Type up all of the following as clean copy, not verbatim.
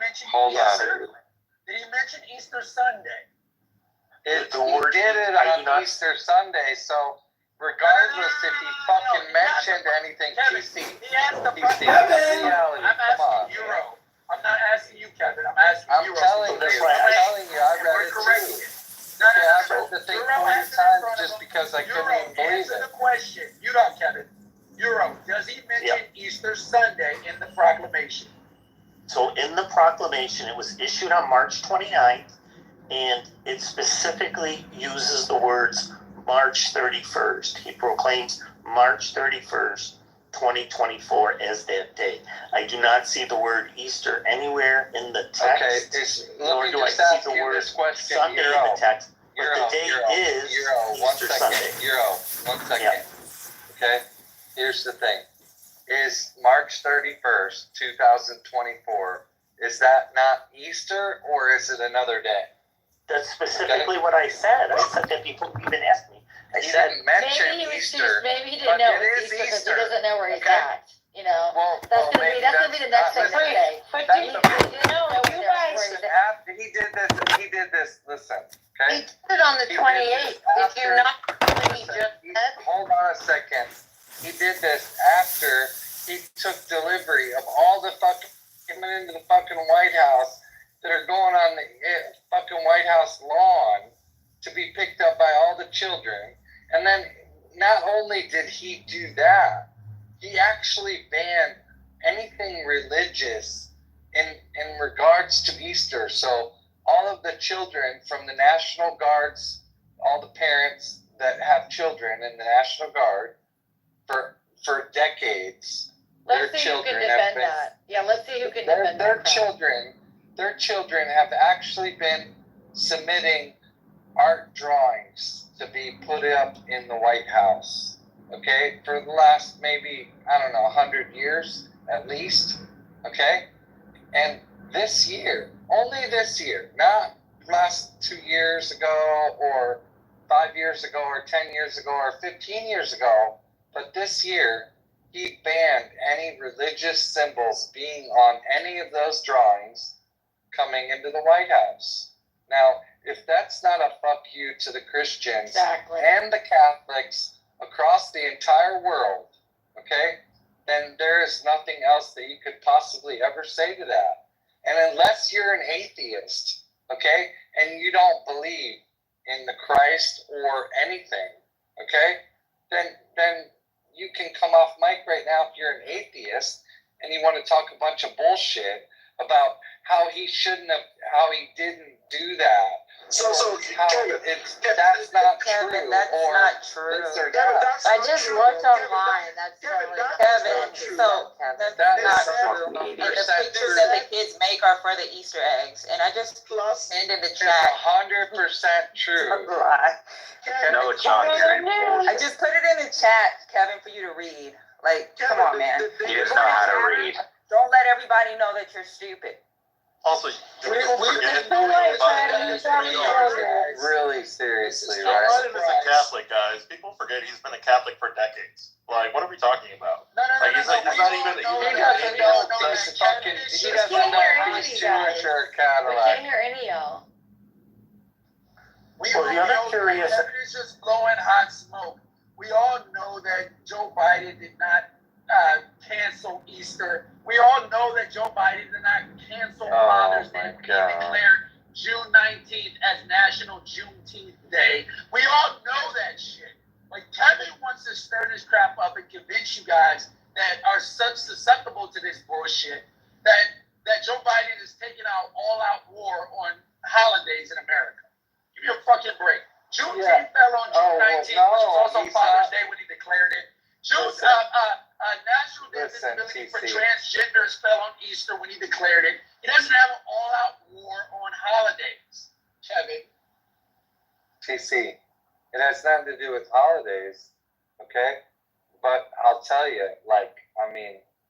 mention Easter? Did he mention Easter Sunday? He did it on Easter Sunday, so regardless if he fucking mentioned anything, He asked the reality. I'm asking Euro. I'm not asking you, Kevin. I'm asking I'm Euro. telling you, I read it too. I read the thing 40 times just because I couldn't even believe Answer it. the question. You don't, Kevin. Euro, does he mention Easter Sunday in the proclamation? So in the proclamation, it was issued on March 29th, and it specifically uses the words March 31st. He proclaims March 31st, 2024 as that day. I do not see the word Easter anywhere in the text. Nor do I see the word Sunday in the text. But the day is Easter Sunday. One second. Okay? Here's the thing. Is March 31st, 2024, is that not Easter or is it another day? That's specifically what I said. I said that before you even asked me. I He said didn't mention Easter. Maybe he didn't know it was Easter because he doesn't know where he's at. You know, that's gonna be the next thing to say. But He didn't know you guys, He did this, listen, he okay? did it on the 28th. Did you not? What he just said? Hold on a second. He did this after he took delivery of all the fucking coming into the fucking White House that are going on the fucking White House lawn to be picked up by all the children. And then not only did he do that, he actually banned anything religious in regards to Easter. So all of the children from the National Guards, all the parents that have children in the National Guard for decades, Let's see who can defend that. Yeah, let's see who can defend that. Their children have actually been submitting art drawings to be put up in the White House, okay, for the last maybe, 100 years at least, okay? And this year, only this year, not last 2 years ago or 5 years ago or 10 years ago or 15 years ago, but this year, he banned any religious symbols being on any of those drawings coming into the White House. Now, if that's not a fuck you to the Christians and the Catholics across the entire world, okay, then there is nothing else that you could possibly ever say to that. And unless you're an atheist, okay, and you don't believe in the Christ or anything, okay, then you can come off mic right now if you're an atheist and you want to talk a bunch of bullshit about how he didn't do that. So Kevin, that's not true. Kevin, that's not true. I just looked online. That's Kevin, so that's not true. And the pictures that the kids make are for the Easter eggs. And I just ended the chat. It's 100% true. No, John, I just put it in the chat, Kevin, for you to read. Like, come on, man. he doesn't know how to read. Don't let everybody know that you're stupid. Also, Really seriously, Joe right? Biden is a Catholic, guys. People forget he's been a Catholic for decades. Like, what are we talking about? He doesn't know if he's Jewish or We can't Catholic. hear any of y'all. We all know that Kevin is just blowing hot smoke. We all know that Joe Biden did not cancel Easter. We all know that Joe Biden did not cancel Father's Day. He declared June 19th as National Juneteenth Day. We all know that shit. Like, Kevin wants to stir this crap up and convince you guys that are such susceptible to this bullshit that Joe Biden is taking out all-out war on holidays in America. Give me a fucking break. Juneteenth fell on June 19th, which was also Father's Day when he declared it. National Day of Visibility for Transgenders fell on Easter when he declared it. He doesn't have an all-out war on holidays, Kevin. TC, it has nothing to do with holidays, okay? But I'll tell you,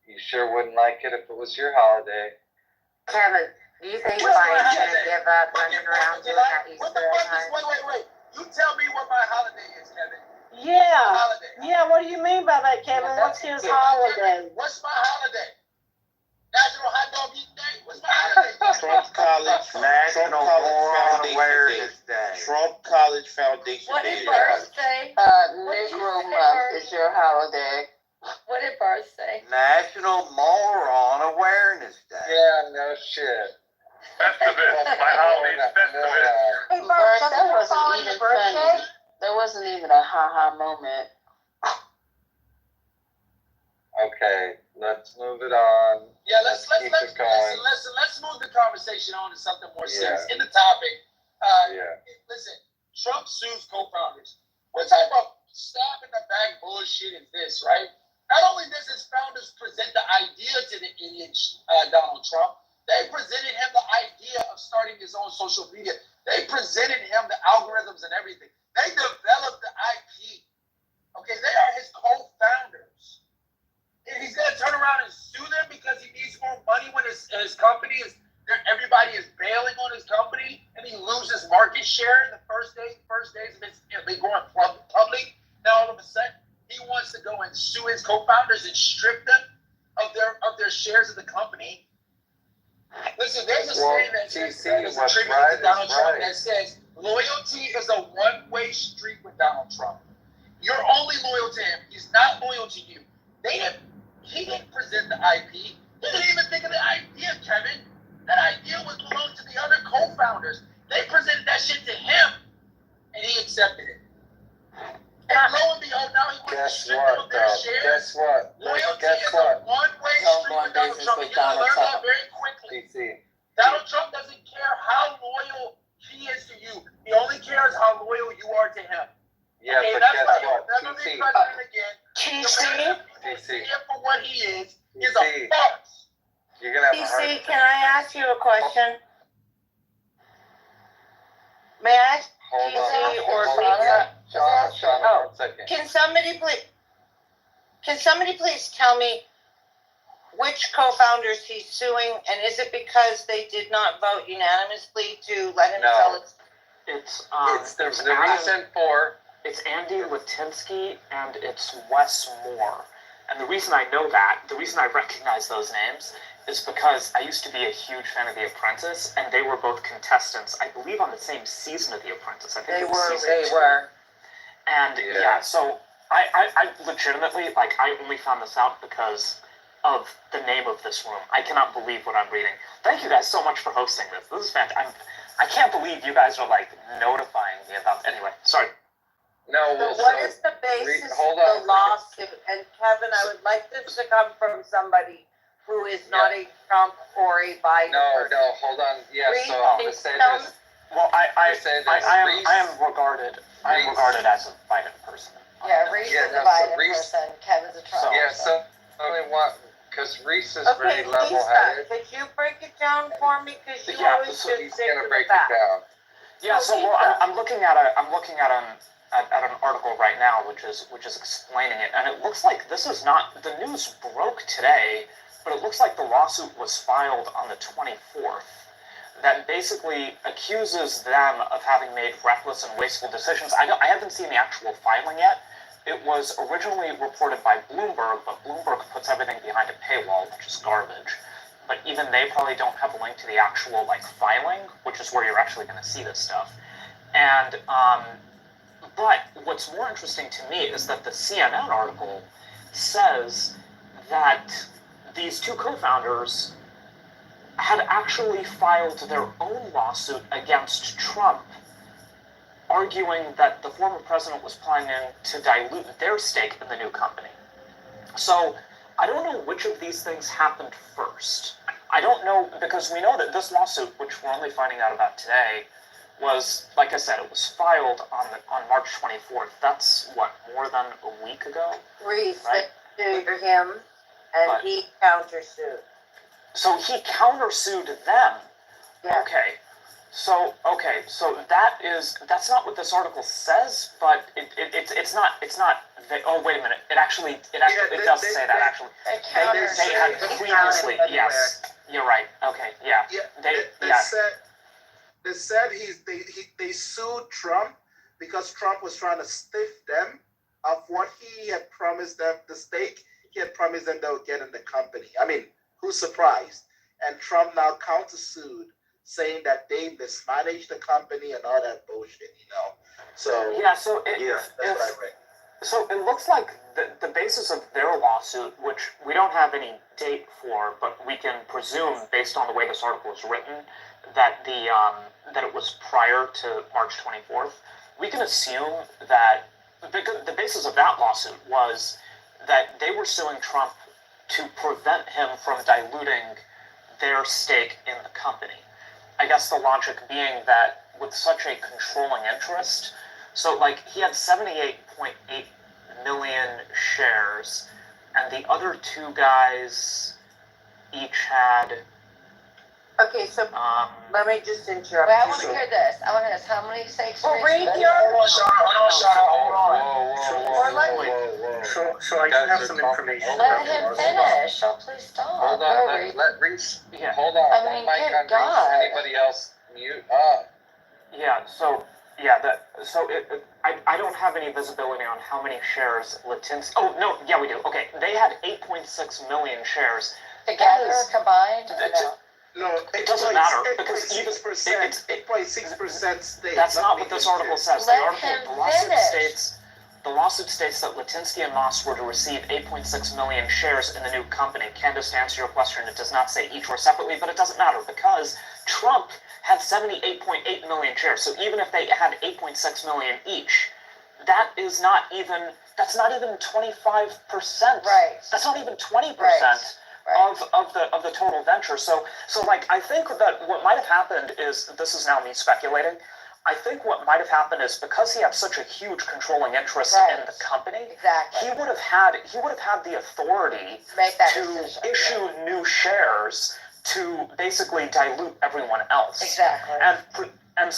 you sure wouldn't like it if it was your holiday. Kevin, do you think Biden's going to give up running around doing that Easter egg? Wait. You tell me what my holiday is, Kevin. Yeah, what do you mean by that, Kevin? What's his holiday? What's my holiday? National Hot Dog Eating Day? What's my holiday? what they should What do. did Bart say? Negro Month is your holiday. What did Bart say? National Moron Awareness Day. Yeah, no shit. Festivus, my holiday's Festivus. Hey, Bart, that wasn't even funny. That wasn't even a ha-ha moment. Okay, let's move it on. Yeah, let's keep it going. let's move the conversation on to something more serious. Yeah. In the topic, listen, Trump sues co-founders. What type of stab in the back bullshit is this, right? Not only does his founders present the idea to the idiot Donald Trump, they presented him the idea of starting his own social media. They presented him the algorithms and everything. They developed the IP. Okay, they are his co-founders. And he's gonna turn around and sue them because he needs more money when his company is everybody is bailing on his company and he loses market share in the first days of it going public. Now all of a sudden he wants to go and sue his co-founders and strip them of their shares of the company. Listen, there's a saying that is attributed to Donald Trump that says loyalty is a one-way street with Donald Trump. You're only loyal to him. He's not loyal to you. He didn't present the IP. He didn't even think of the idea, Kevin. That idea was belonged to the other co-founders. They presented that shit to him, and he accepted it. And lo and behold, now he wants to strip them of their shares. Guess what? Loyalty is a one-way street with Donald Trump. And you're going to learn that very quickly. Donald Trump doesn't care how loyal he is to you. He only cares how loyal you are to him. Yeah, okay, but that's guess why what? he'll never be president again. TC? See him for what he is a farce. You're gonna have a hard TC, can I ask you a question? May I ask TC or Lisa? Shauna, 1 second. Can somebody please tell me which co-founders he's suing, and is it because they did not vote unanimously to let him sell it? It's the reason for. It's Andy Latinsky and it's Wes Moore. And the reason I know that, the reason I recognize those names, is because I used to be a huge fan of The Apprentice, and they were both contestants, I believe, on the same season of The Apprentice. I think They were. And so I legitimately, I only found this out because of the name of this room. I cannot believe what I'm reading. Thank you guys so much for hosting this. This is fantastic. I can't believe you guys are notifying me about. Anyway, sorry. No. So what is the basis of the lawsuit? And Kevin, I would like this to come from somebody who is not a Trump or a Biden person. No, hold on. Yeah, Reed, so I'm gonna say this. Well, I am regarded as a Biden person. Yeah, Reese is a Biden person. Kevin's a Trump person. Yeah, so I only want because Reese is very level-headed. Could you break it down for me? Because you always just he's gonna break it down. Yeah, so I'm looking at an article right now, which is explaining it, and it looks like this is not the news broke today, but it looks like the lawsuit was filed on the 24th. That basically accuses them of having made reckless and wasteful decisions. I haven't seen the actual filing yet. It was originally reported by Bloomberg, but Bloomberg puts everything behind a paywall, which is garbage. But even they probably don't have a link to the actual filing, which is where you're actually going to see this stuff. And but what's more interesting to me is that the CNN article says that these two co-founders had actually filed their own lawsuit against Trump, arguing that the former president was planning to dilute their stake in the new company. So I don't know which of these things happened first. I don't know, because we know that this lawsuit, which we're only finding out about today, was, like I said, it was filed on March 24th. That's, more than a week ago? Reese right? sued him, and he countersued. So he countersued them. Yeah. Okay. So that's not what this article says, but it's not. Oh, wait a minute. It does say that actually. They had previously. Yes, you're right. Okay. Yeah. They said they sued Trump because Trump was trying to stiff them of what he had promised them, the stake he had promised them they would get in the company. I mean, who's surprised? And Trump now countersued, saying that they mismanaged the company and all that bullshit, So Yeah, so that's what I read. So it looks like the basis of their lawsuit, which we don't have any date for, but we can presume based on the way this article is written that that it was prior to March 24th. We can assume that the basis of that lawsuit was that they were suing Trump to prevent him from diluting their stake in the company. I guess the logic being that with such a controlling interest, so like he had 78.8 million shares, and the other two guys each had. Okay, so let me just interrupt. Wait, I want to hear this. How many stakes? Well, read your. Hold on. So I do have some information. Let him finish. So please stop. Hold on, let Reese, hold on, I mean, one mic good on God. Reese, anybody else mute up? Yeah, I don't have any visibility on how many shares Latinsky. Oh no, yeah we do. Okay, they had 8.6 million shares. Together, combined? No, It doesn't matter because 8.6% stake. That's not what this article says. Let him The lawsuit states that Latinsky and Moss were to receive 8.6 million shares in the new company. Candace, to answer your question, it does not say each or separately, but it doesn't matter because Trump had 78.8 million shares. So even if they had 8.6 million each, that's not even 25%. Right. That's not even 20%. Right. Of the total venture. So like I think that what might have happened is, this is now me speculating, I think what might have happened is because he had such a huge controlling interest in the company, Exactly. he would have had the authority Make that to decision. issue new shares to basically dilute everyone else. Exactly. And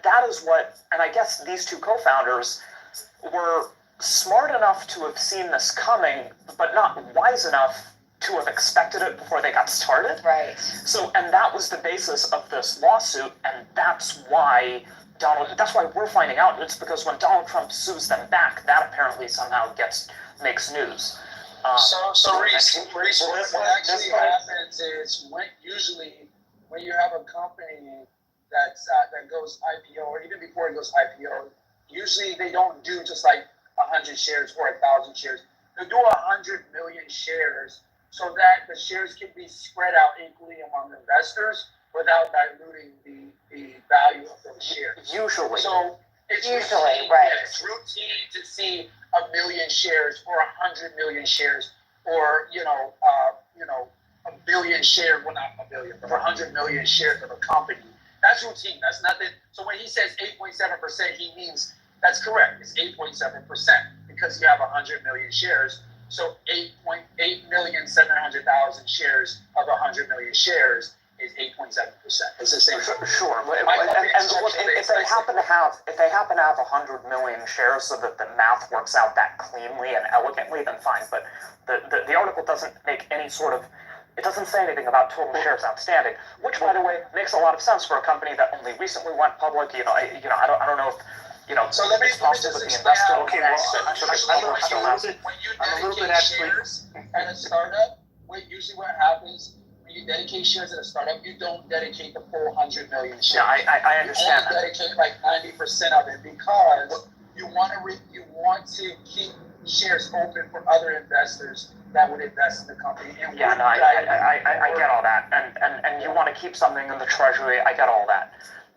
that is what, and I guess these two co-founders were smart enough to have seen this coming, but not wise enough to have expected it before they got started. Right. So, and that was the basis of this lawsuit, and that's why we're finding out. It's because when Donald Trump sues them back, that apparently somehow makes news. So Reese, what actually happens is usually when you have a company that goes IPO, or even before it goes IPO, usually they don't do just like 100 shares or 1,000 shares. They do 100 million shares, so that the shares can be spread out equally among investors without diluting the value of those shares. Usually. So it's Usually, routine, right. It's routine to see 1 million shares or 100 million shares or, a billion shares, well, not a billion, but 100 million shares of a company. That's routine. That's nothing. So when he says 8.7%, he means that's correct. It's 8.7% because you have 100 million shares. So 8.700,000 shares of 100 million shares is 8.7%. It's the same. Sure. If they happen to have 100 million shares, so that the math works out that cleanly and elegantly, then fine. But the article doesn't make any sort of. It doesn't say anything about total shares outstanding, which, by the way, makes a lot of sense for a company that only recently went public. I don't know if. So let me just explain how. Okay, When you dedicate shares at a startup, usually what happens when you dedicate shares at a startup, you don't dedicate the full 100 million shares. Yeah, I understand that. You only dedicate like 90% of it because you want to keep shares open for other investors that would invest in the company. And I get all that, and you want to keep something in the treasury. I get all that.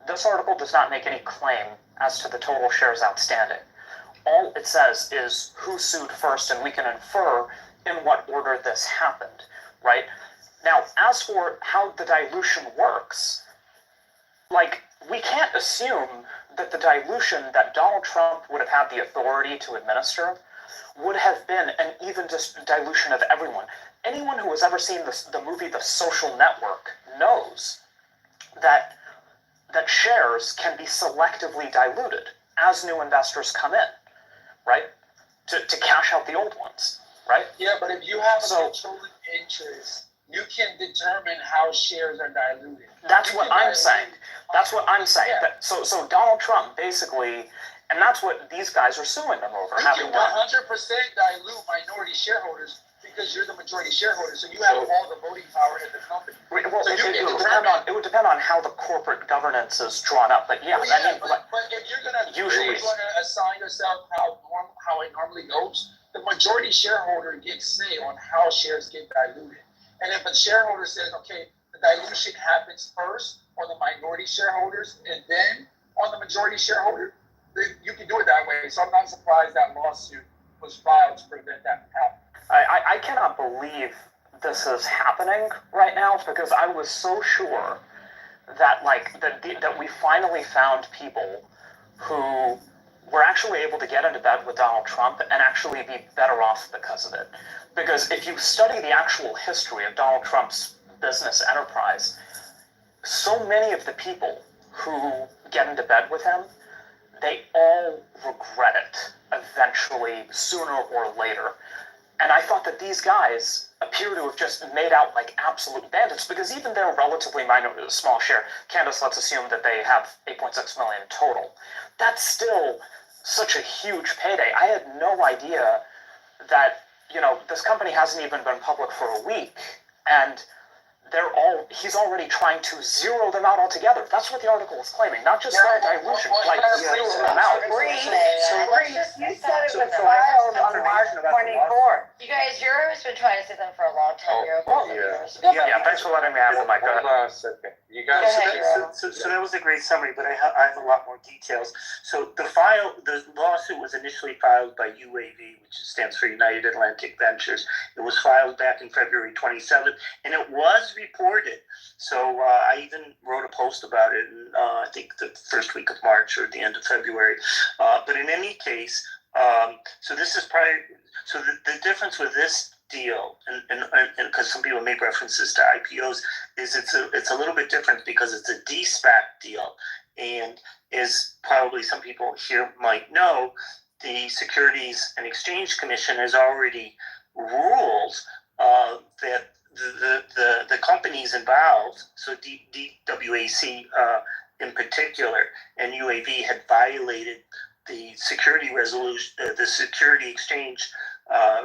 This article does not make any claim as to the total shares outstanding. All it says is who sued first, and we can infer in what order this happened, right? Now, as for how the dilution works, we can't assume that the dilution that Donald Trump would have had the authority to administer would have been an even dilution of everyone. Anyone who has ever seen the movie The Social Network knows that shares can be selectively diluted as new investors come in, right? To cash out the old ones, right? Yeah, but if you have a controlling interest, you can determine how shares are diluted. That's what I'm saying. Yeah. So Donald Trump basically, and that's what these guys are suing them over. You can 100% dilute minority shareholders because you're the majority shareholder, so you have all the voting power in the company. Well, it would depend on how the corporate governance is drawn up. But yeah, But if you're usually gonna assign yourself how it normally goes, the majority shareholder gets say on how shares get diluted. And if a shareholder says, okay, the dilution happens first on the minority shareholders and then on the majority shareholder, then you can do it that way. So I'm not surprised that lawsuit was filed to prevent that from happening. I cannot believe this is happening right now, because I was so sure that that we finally found people who were actually able to get into bed with Donald Trump and actually be better off because of it. Because if you study the actual history of Donald Trump's business enterprise, so many of the people who get into bed with him, they all regret it eventually, sooner or later. And I thought that these guys appear to have just made out like absolute bandits, because even their relatively small share, Candace, let's assume that they have 8.6 million total. That's still such a huge payday. I had no idea that, this company hasn't even been public for a week, and he's already trying to zero them out altogether. That's what the article is claiming, not just dilution, zero them out. You said it was filed on March 24th. You guys, Euro's been trying to sit them for a long time. Yeah, thanks for letting me have the mic. Hold on a second. You guys. So that was a great summary, but I have a lot more details. So the lawsuit was initially filed by UAV, which stands for United Atlantic Ventures. It was filed back in February 27th, and it was reported. So I even wrote a post about it in, I think, the first week of March or the end of February. But in any case, so this is probably, so the difference with this deal, and because some people make references to IPOs, is it's a little bit different because it's a de-SPAC deal, and as probably some people here might know, the Securities and Exchange Commission has already ruled that the companies involved, so DWAC in particular, and UAV had violated the security exchange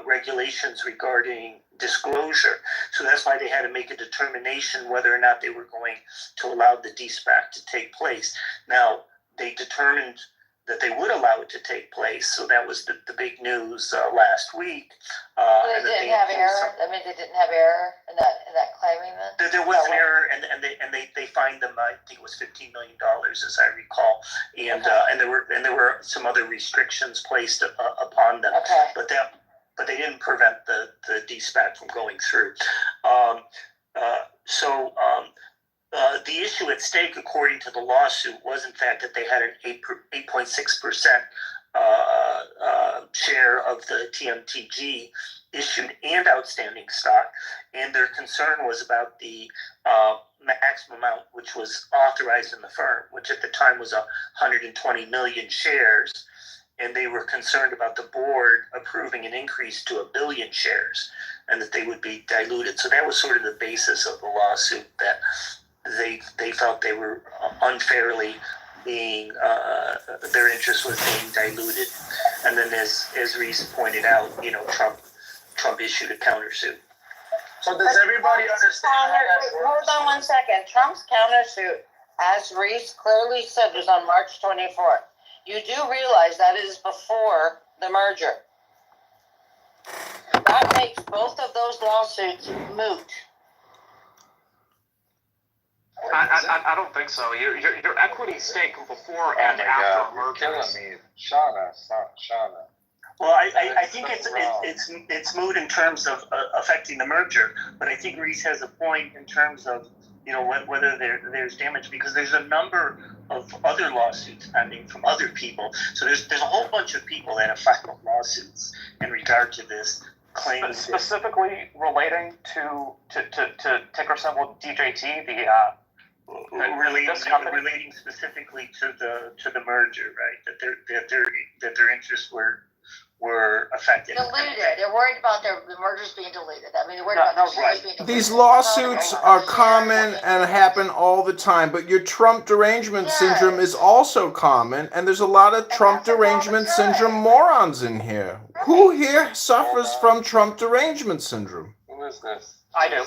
regulations regarding disclosure. So that's why they had to make a determination whether or not they were going to allow the de-SPAC to take place. Now, they determined that they would allow it to take place. So that was the big news last week. They didn't have error. They didn't have error in that claiming then. There was an error, and they fined them. I think it was $15 million, as I recall, and there were some other restrictions placed upon them. Okay. But they didn't prevent the de-SPAC from going through. The issue at stake, according to the lawsuit, was in fact that they had an 8.6% share of the TMTG issued and outstanding stock, and their concern was about the maximum amount which was authorized in the firm, which at the time was 120 million shares, and they were concerned about the board approving an increase to 1 billion shares, and that they would be diluted. So that was sort of the basis of the lawsuit, that they felt they were unfairly being, their interest was being diluted. And then as Reese pointed out, Trump issued a countersuit. So does everybody understand? Hold on one second. Trump's countersuit, as Reese clearly said, was on March 24th. You do realize that is before the merger. That makes both of those lawsuits moot. I don't think so. Your equity stake before and after merger. You're killing me, Shauna. Well, I think it's moot in terms of affecting the merger, but I think Reese has a point in terms of whether there's damage, because there's a number of other lawsuits pending from other people. So there's a whole bunch of people that have filed lawsuits in regard to this claim. Specifically relating to ticker symbol DJT, relating specifically to the merger, right? That their interests were affected. Deleted. They're worried about the mergers being deleted. They're worried about the mergers being deleted. These lawsuits are common and happen all the time, but your Trump derangement syndrome is also common, and there's a lot of Trump derangement syndrome morons in here. Who here suffers from Trump derangement syndrome? Who is this? I do.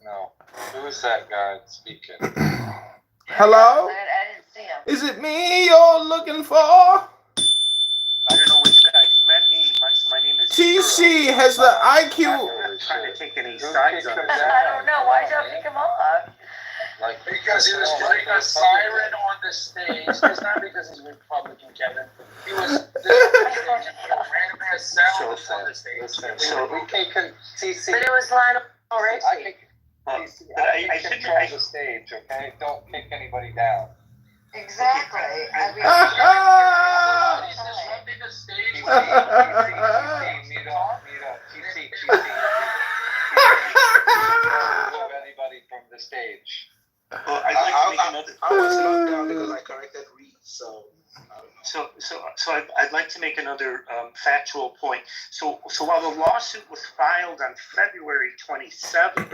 No. Who is that guy speaking? Hello? I didn't see him. Is it me you're looking for? I don't know which guy. Met me. My name is TC has the IQ. I'm not trying to take any sides on this. I don't know. Why'd y'all pick him off? Like, Because he was putting a siren on the stage. It's not because he's Republican, Kevin. He was random ass sound on the stage. So we can TC. But it was Lionel I Richie. think TC, But I I shouldn't- control the stage, okay? Don't kick anybody down. Exactly. I mean, He's disrupting the stage. Mute up. TC. Remove anybody from the stage. Well, I'd like to make another. I was knocked down because I corrected Reed, so I don't know. So I'd like to make another factual point. So while the lawsuit was filed on February 27th,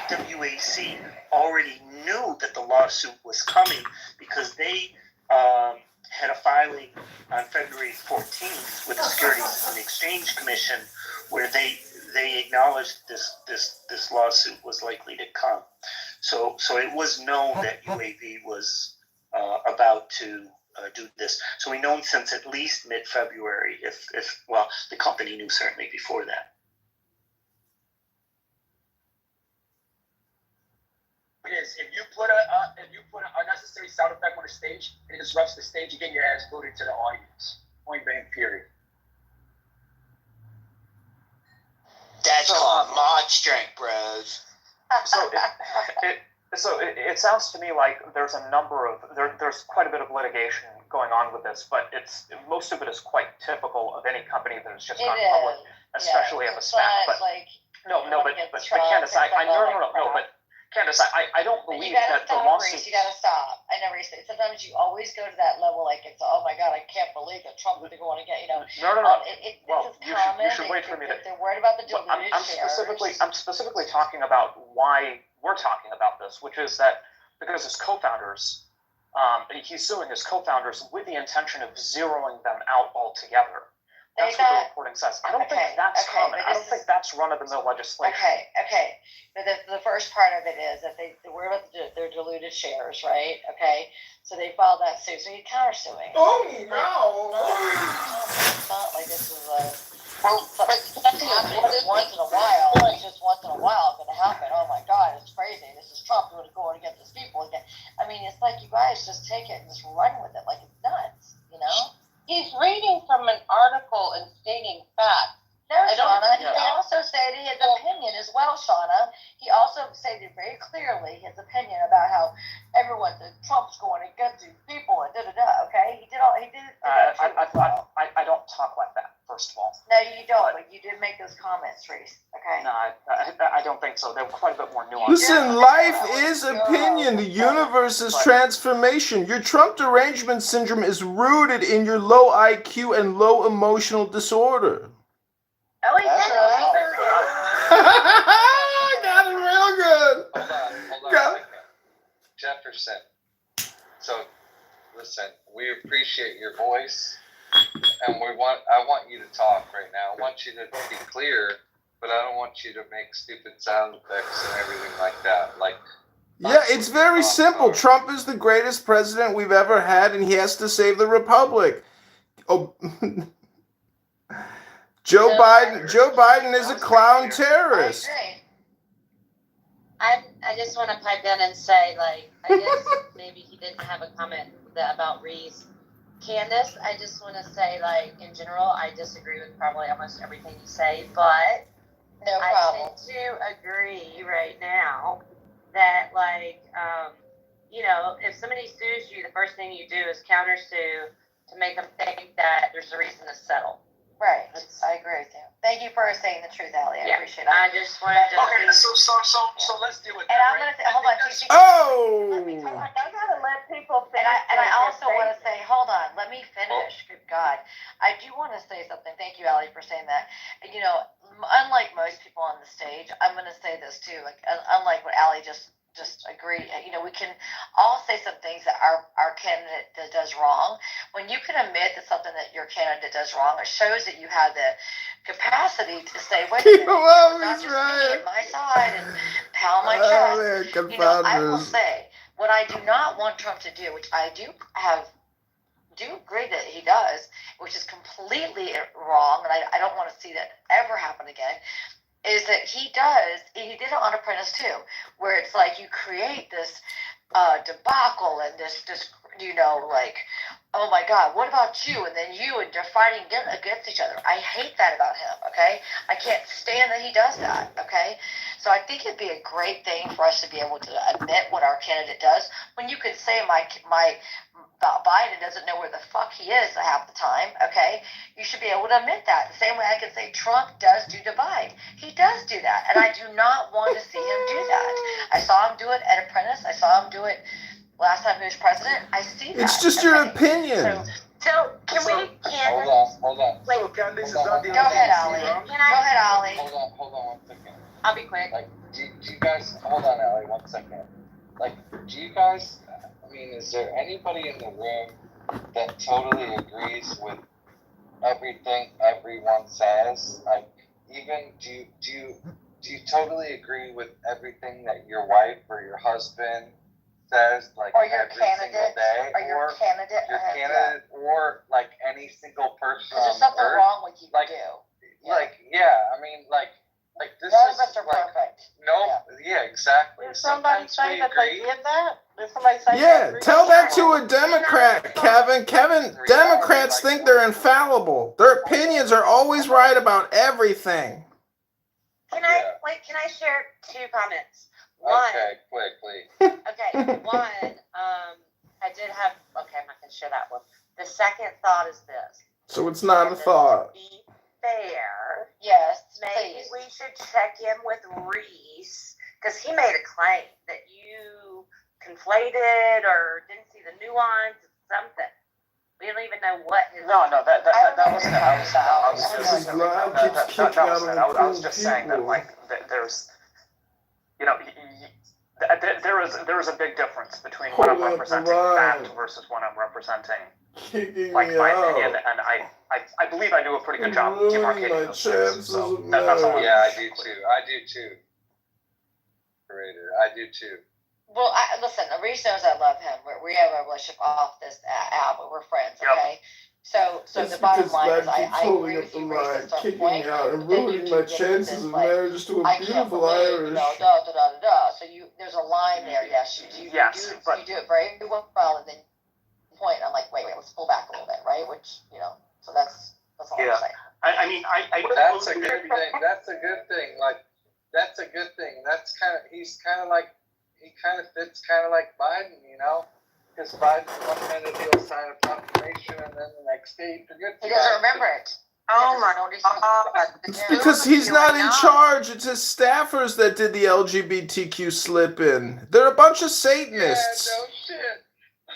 TWAC already knew that the lawsuit was coming because they had a filing on February 14th with the Securities and Exchange Commission where they acknowledged this lawsuit was likely to come. So it was known that UAV was about to do this. So we known since at least mid-February, if the company knew certainly before that. Is if you put an unnecessary sound effect on the stage and it disrupts the stage, you get your ass booted to the audience. Point blank, period. That's called mod strength, bros. So it sounds to me like there's a number of there's quite a bit of litigation going on with this, but most of it is quite typical of any company that has just gone public, especially of a SPAC. But but Candace, Candace, I don't believe that the lawsuit. You gotta stop. I never say. Sometimes you always go to that level, like it's oh my god, I can't believe that Trump would go on again. No. Well, you should wait for me to. They're worried about the diluted shares. I'm specifically talking about why we're talking about this, which is that because his co-founders, he's suing his co-founders with the intention of zeroing them out altogether. That's what the reporting says. I don't think that's common. I don't think that's run-of-the-mill legislation. Okay. But the first part of it is that they're worried about their diluted shares, right? Okay. So they filed that suit. So you're countersuing. Oh no! It's not like this is a. Once in a while. It's just once in a while going to happen. Oh my God, it's crazy. This is Trump going against his people again. I mean, it's like you guys just take it and just run with it like it's nuts, you know? He's reading from an article and stating facts. No, Shauna. He also stated his opinion as well, Shauna. He also stated very clearly his opinion about how Trump's going against these people and okay? He did it I don't talk like that, first of all. No, you don't, but you did make those comments, Reese, okay? No, I don't think so. They're quite a bit more nuanced. Listen, life is opinion. The universe is transformation. Your Trump derangement syndrome is rooted in your low IQ and low emotional disorder. Oh, he said Got it real good. Hold on a second. Jefferson. So, listen, we appreciate your voice, and I want you to talk right now. I want you to be clear, but I don't want you to make stupid sound effects and everything like that. Yeah, it's very simple. Trump is the greatest president we've ever had, and he has to save the republic. Oh, Joe Biden is a clown terrorist. I just want to pipe in and say, I guess maybe he didn't have a comment about Reese. Candace, I just want to say, in general, I disagree with probably almost everything you say, but no problem. I tend to agree right now that, if somebody sues you, the first thing you do is countersue to make them think that there's a reason to settle. Right. I agree with you. Thank you for saying the truth, Allie. I appreciate it. I just wanted to. Okay, so let's deal with that. And I'm going to say, hold on, TC. Oh! I gotta let people finish. And I also want to say, hold on, let me finish. Good God. I do want to say something. Thank you, Allie, for saying that. Unlike most people on the stage, I'm going to say this too. Unlike what Allie just agree. We can all say some things that our candidate does wrong. When you can admit that something that your candidate does wrong, it shows that you have the capacity to say, wait a minute, not just me and my side and pound my chest. They're You know, I will confounders. say what I do not want Trump to do, which I do agree that he does, which is completely wrong, and I don't want to see that ever happen again, is that he did it on Apprentice too, where it's like you create this debacle and this you know, like, oh my God, what about you? And then you, and they're fighting against each other. I hate that about him, okay? I can't stand that he does that, okay? So I think it'd be a great thing for us to be able to admit what our candidate does. When you could say my Biden doesn't know where the fuck he is half the time, okay? You should be able to admit that. The same way I can say Trump does do divide. He does do that, and I do not want to see him do that. I saw him do it at Apprentice. I saw him do it last time he was president. I see that. It's just your opinion. So can we? Hold on. Wait. So Candice is Hold not on. the Go only ahead, thing Ollie. wrong. Can Go I? ahead, Ollie. Hold on 1 second. I'll be quick. Like, do you guys, hold on, Allie, 1 second. Like, do you guys, I mean, is there anybody in the room that totally agrees with everything everyone says? Like, even, do you totally agree with everything that your wife or your husband says, like, Or your every single candidate. day? Or your candidate. Your candidate, or, like, any single person Because there's on something earth? wrong with you Like, too. Like, yeah, I mean, like this None is, of us are like, perfect. no, yeah, exactly. Did somebody Sometimes say we that they agree. did that? Did somebody say Yeah, that? tell that to a Democrat, Kevin. Kevin, Democrats think they're infallible. Their opinions are always right about everything. Can I share 2 comments? One. Okay, quickly. Okay, one, I did have, okay, I'm not gonna share that one. The second thought is this. So it's not a And thought. To be fair, Yes, maybe please. we should check in with Reese, because he made a claim that you conflated or didn't see the nuance of something. We don't even know what his. No, that wasn't it. I was This is live keeps kicking out of I was just saying that, people. like, there's, you know, there is a big difference between when I'm Hold up, representing Ryan. fact versus when I'm representing, Kicking like, me my out. opinion, and I believe I do a pretty good job Ruining demarcating my those chances things. So of that's all. marriage. Yeah, I do too. Creator, I do too. Well, listen, Reese knows I love him. We have a relationship off this app, but we're friends, okay? So It's the bottom because line is Live keeps I holding agree up with the you, Reese, at line, a certain kicking point. me out, and But then you ruining do my get into chances this, of like, marriage to a I can't beautiful believe, Irish. you know, da da da da da. So there's a line there. Yes, you Yes, but- you do it very well, and then point. I'm like, wait, let's pull back a little bit, right? Which, you know, so that's all Yeah. I'm saying. I mean, That's a good thing. That's a good thing. Like, that's a good thing. That's kind of, he kind of fits kind of like Biden, you know? Because Biden, one minute he'll sign a proclamation, and then the next day he forgets. He doesn't remember it. Oh my God. It's because he's not in charge. It's his staffers that did the LGBTQ slip-in. They're a bunch of Satanists. Yeah, no shit.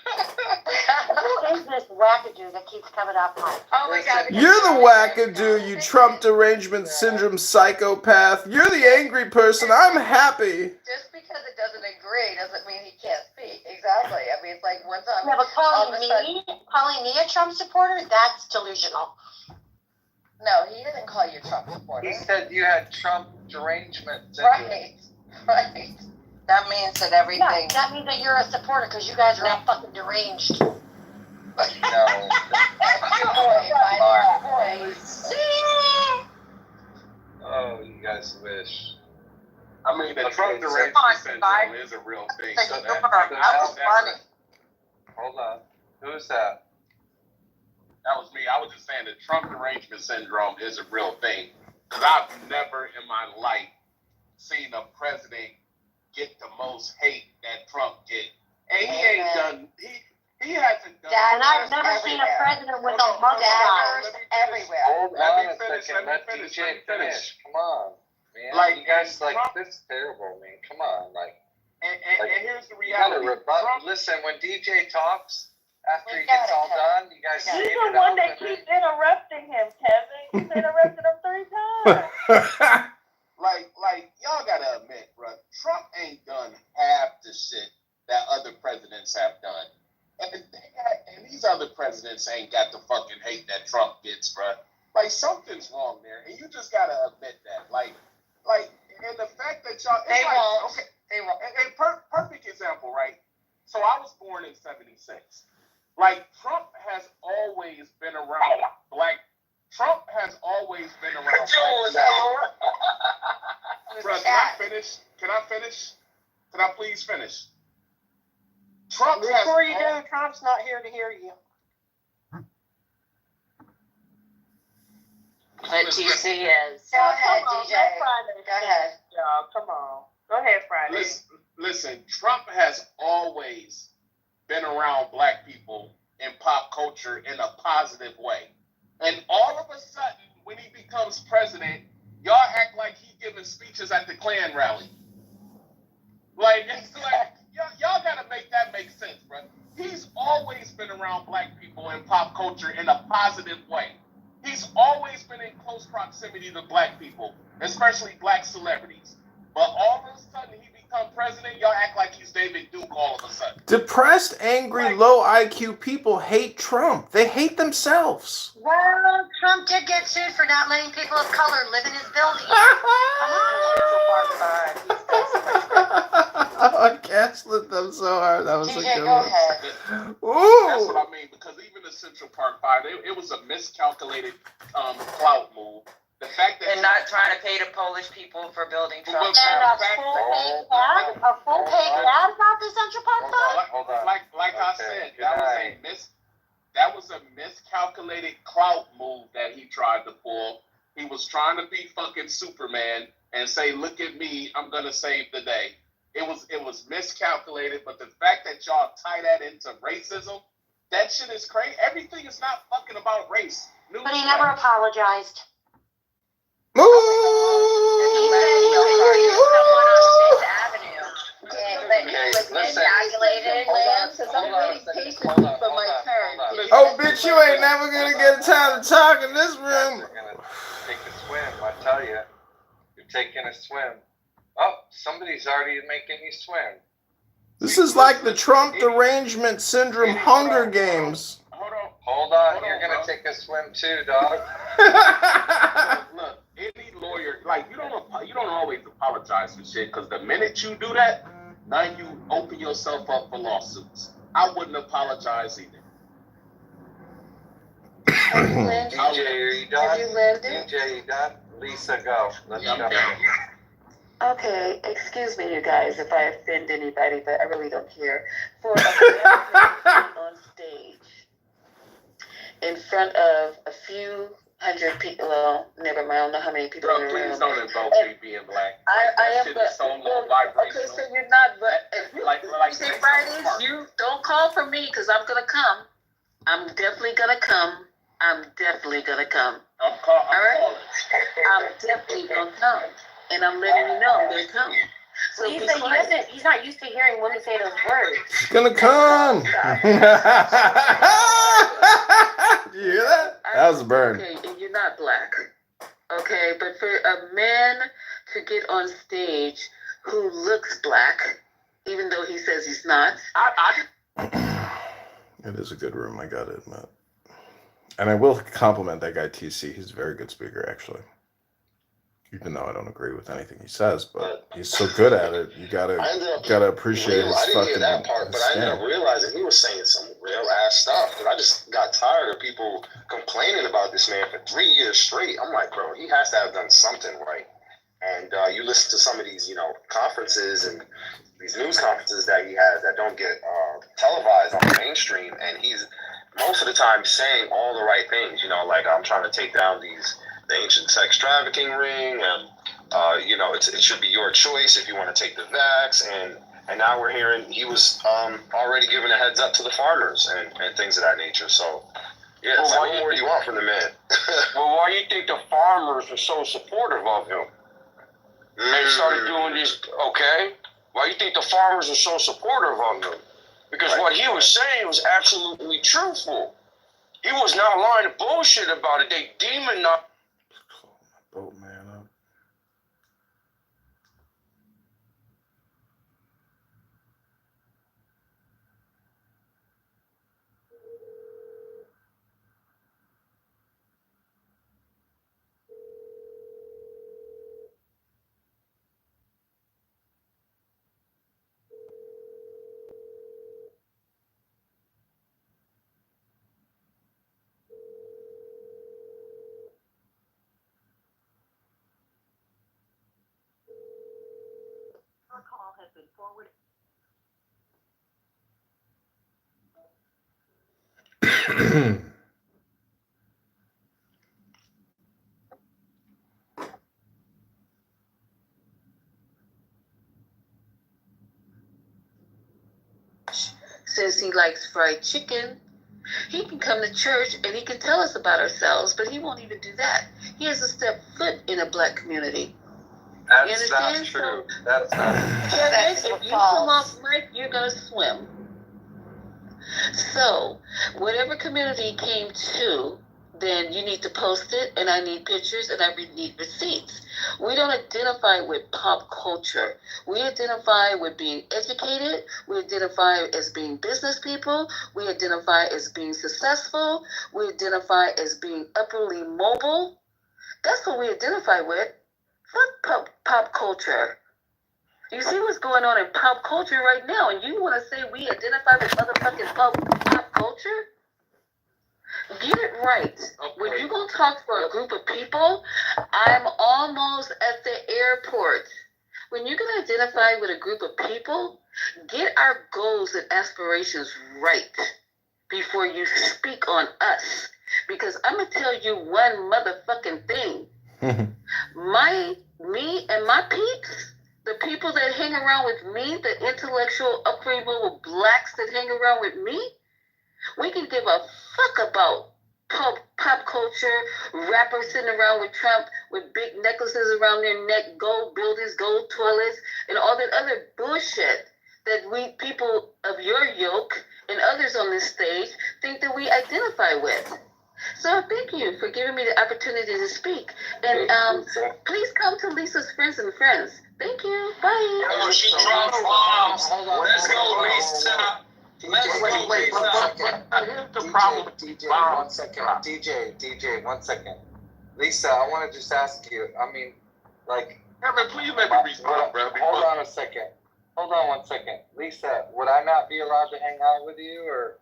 Who is this wackadoo that keeps coming up? Oh my God. You're the wackadoo, you Trump derangement syndrome psychopath. You're the angry person. I'm happy. Just because it doesn't agree doesn't mean he can't speak. Exactly. I mean, it's like one time. Yeah, but all of a sudden, calling me a Trump supporter, that's delusional. no, he didn't call you a Trump supporter. He said you had Trump derangement. Right. Right. That means that everything. Yeah, that means that you're a supporter because you guys are all fucking deranged. No. That's your point. That's your point. Oh, you guys wish. I mean, the Trump so- derangement syndrome is a real thing. So That was funny. Hold on. Who's that? That was me. I was just saying the Trump derangement syndrome is a real thing. Because I've never in my life seen a president get the most hate that Trump get. And he ain't done, he hasn't done. And I've never seen a president with a Daggers mustache. everywhere. Hold Let on me a finish, second. let Let me DJ finish. finish. Come on, man. Like, you guys, like, Trump- this is terrible, man. Come on, like, And like, here's the you gotta reality. rebut. Trump, Listen, when DJ talks, after We he gets got it, all Kevin. done, you guys We got save it. it up. And then, interrupting him, Kevin. You've interrupted him 3 times. like y'all gotta admit, bro, Trump ain't done half the shit that other presidents have done. And these other presidents ain't got the fucking hate that Trump gets, bro. Like, something's wrong there, and you just gotta admit that. Like, and the fact that that y'all. They It's like, won't. okay, They won't. perfect example, right? So I was born in '76. Like Trump has always been around black. Trump has always been around black people. Bruh, can I finish? Can I finish? Can I please finish? Trump Before you has do, Trump's not here to hear you. But TC is. Go ahead, DJ. Go ahead. Y'all, come on. Go ahead, Friday. Listen, Trump has always been around black people in pop culture in a positive way. And all of a sudden, when he becomes president, y'all act like he's giving speeches at the Klan rally. Like, it's like, y'all gotta make that make sense, bro. He's always been around black people in pop culture in a positive way. He's always been in close proximity to black people, especially black celebrities. But all of a sudden, he become president, y'all act like he's David Duke all of a sudden. Depressed, angry, low IQ people hate Trump. They hate themselves. Well, Trump did get sued for not letting people of color live in his building. I gaslit them so hard. That was DJ, a good go one. ahead. That's Ooh. what I mean, because even the Central Park Five, it was a miscalculated clout move. The fact that And not trying to pay the Polish people for building Trump And Tower. a full page ad about the Central Park Five? Hold on. Like I said, that was a miscalculated clout move that he tried to pull. He was trying to be fucking Superman and say, "Look at me, I'm gonna save the day." It was miscalculated, but the fact that y'all tie that into racism, that shit is crazy. Everything is not fucking about race. But he never apologized. Ooh. He said he was someone on Fifth Avenue. But he was miscalculated. Hold on. Oh, bitch, you ain't never gonna get a time to talk in this room. You're gonna take a swim, I tell you. You're taking a swim. Oh, somebody's already making you swim. This is like the Trump derangement syndrome Hunger Games. Hold on, you're gonna take a swim too, dog. Look, any lawyer, like you don't always apologize for shit, because the minute you do that, now you open yourself up for lawsuits. I wouldn't apologize either. DJ, are you done? Have you landed? DJ, you done? Lisa, go. Let's go. Okay, excuse me, you guys, if I offend anybody, but I really don't care. For a man on stage in front of a few hundred people, well, never mind, I don't know how many people Bro, are please around. don't invoke me being black. I am, shit is so low vibrational. okay, so you're not, but Like you say Fridays, you don't call for me, because I'm gonna come. I'm definitely gonna come. I'm definitely gonna come. I'm calling. I'm definitely gonna come. And I'm letting you know I'm gonna come. So He said he's not used to hearing women say those words. It's gonna come. You hear that? That was a burn. Okay, and you're not black. Okay, but for a man to get on stage who looks black, even though he says he's not. It is a good room, I gotta admit. And I will compliment that guy TC. He's a very good speaker, actually. Even though I don't agree with anything he says, but he's so good at it. You gotta appreciate his I didn't fucking. hear that part, but I ended up realizing he was saying some real ass stuff. And I just got tired of people complaining about this man for 3 years straight. I'm like, bro, he has to have done something right. And you listen to some of these, conferences and these news conferences that he has that don't get televised on the mainstream, and he's most of the time saying all the right things. Like I'm trying to take down the ancient sex trafficking ring, and it should be your choice if you want to take the vax, and now we're hearing he was already giving a heads up to the farmers and things of that nature. So yeah, Well, what more do you want from the man? Well, why do you think the farmers were so supportive of him? They started doing this, okay? Why do you think the farmers were so supportive of him? Because what he was saying was absolutely truthful. He was not lying to bullshit about it. They demonized. Boat man up. has been forwarded. Says he likes fried chicken. He can come to church and he can tell us about ourselves, but he won't even do that. He hasn't stepped foot in a black community. That's not true. That's not true. Kevin, if you come off mic, you're gonna swim. So, whatever community he came to, then you need to post it, and I need pictures, and I need receipts. We don't identify with pop culture. We identify with being educated. We identify as being business people. We identify as being successful. We identify as being upperly mobile. That's what we identify with. Fuck pop culture. You see what's going on in pop culture right now, and you want to say we identify with motherfucking pop culture? Get it right. Okay. When you're going to talk for a group of people, I'm almost at the airport. When you're going to identify with a group of people, get our goals and aspirations right before you speak on us. Because I'm going to tell you one motherfucking thing. Me and my peeps, the people that hang around with me, the intellectual, upgradable blacks that hang around with me, we can give a fuck about pop culture, rappers sitting around with Trump with big necklaces around their neck, gold buildings, gold toilets, and all that other bullshit that we people of your yoke and others on this stage think that we identify with. So thank you for giving me the opportunity to speak. And please come to Lisa's Friends and Friends. Thank you. Bye. Oh, she dropped bombs. Let's go, Lisa. Wait, here's the problem. DJ, 1 second. DJ, 1 second. Lisa, I want to just ask you. I mean, like. Kevin, please let me respond, bro. Hold on a second. Hold on 1 second. Lisa, would I not be allowed to hang out with you, or?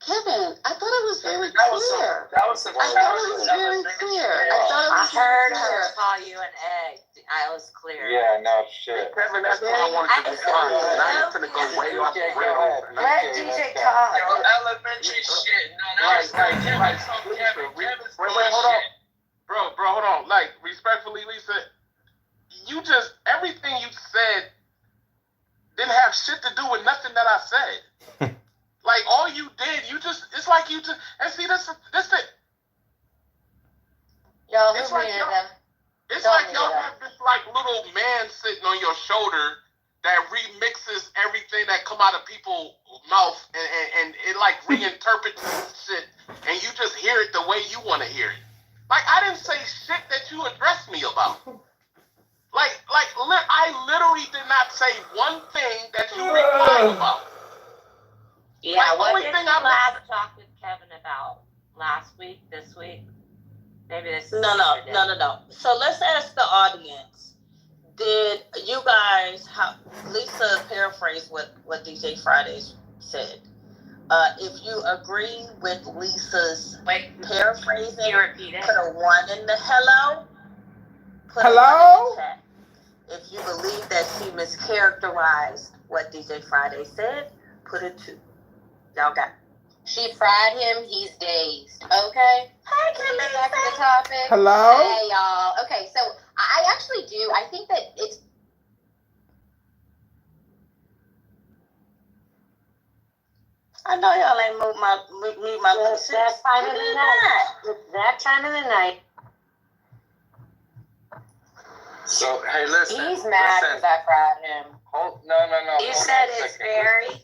Kevin, I thought it was very clear. That was very clear. I heard her call you an egg. I was clear. Yeah, no shit. Kevin, that's what I wanted to respond to. Now you're finna go way off the rails. Let DJ talk. Elementary shit. No, that was right. Kevin's Wait, hold on. Bro, hold on. Like, respectfully, Lisa, you just, everything you said didn't have shit to do with nothing that I said. Like, all you did, it's like you just, and see, this it. Y'all, It's who like muted y'all- them? It's Don't like y'all mute have this, like, little man sitting on your shoulder that remixes everything that come out of people's mouth and it, like, reinterprets shit, and you just hear it the way you want to hear it. Like, I didn't say shit that you addressed me about. I literally did not say one thing that you replied about. Yeah, Like, what only did thing you I'm- last talk with Kevin about? Last week? This week? Maybe this No. So let's ask the audience. Did you guys Lisa paraphrased what DJ Fridays said. If you agree with Lisa's paraphrasing, you repeat it? put a 1 in the hello. Put Hello? A 1 in the chat. If you believe that she mischaracterized what DJ Friday said, put a 2. Y'all got it. She fried him. He's dazed. Okay. Hey, Getting back to the topic. Hello? Hey, y'all. Okay, so I actually do. I think that it's. I know y'all ain't mute my little sis. That time of the night. It's that time of the night. So, hey, listen. He's mad because I fried him. No. You said it's very.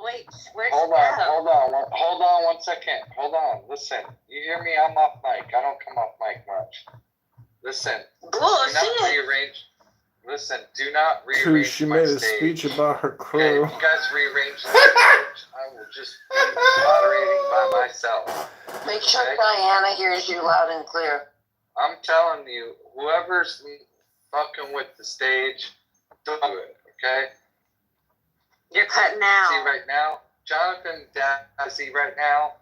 Wait, where's Hold on 1 second. Hold on. Listen, you hear me? I'm off mic. I don't come off mic much. Listen. Do not rearrange True, she my made a stage. speech about her Okay, crew. if you guys rearrange the stage, I will just be moderating by myself. Make sure Okay? Diana hears you loud and clear. I'm telling you, whoever's fucking with the stage, do it, okay? You're cutting out. See right now, Jonathan, see right now,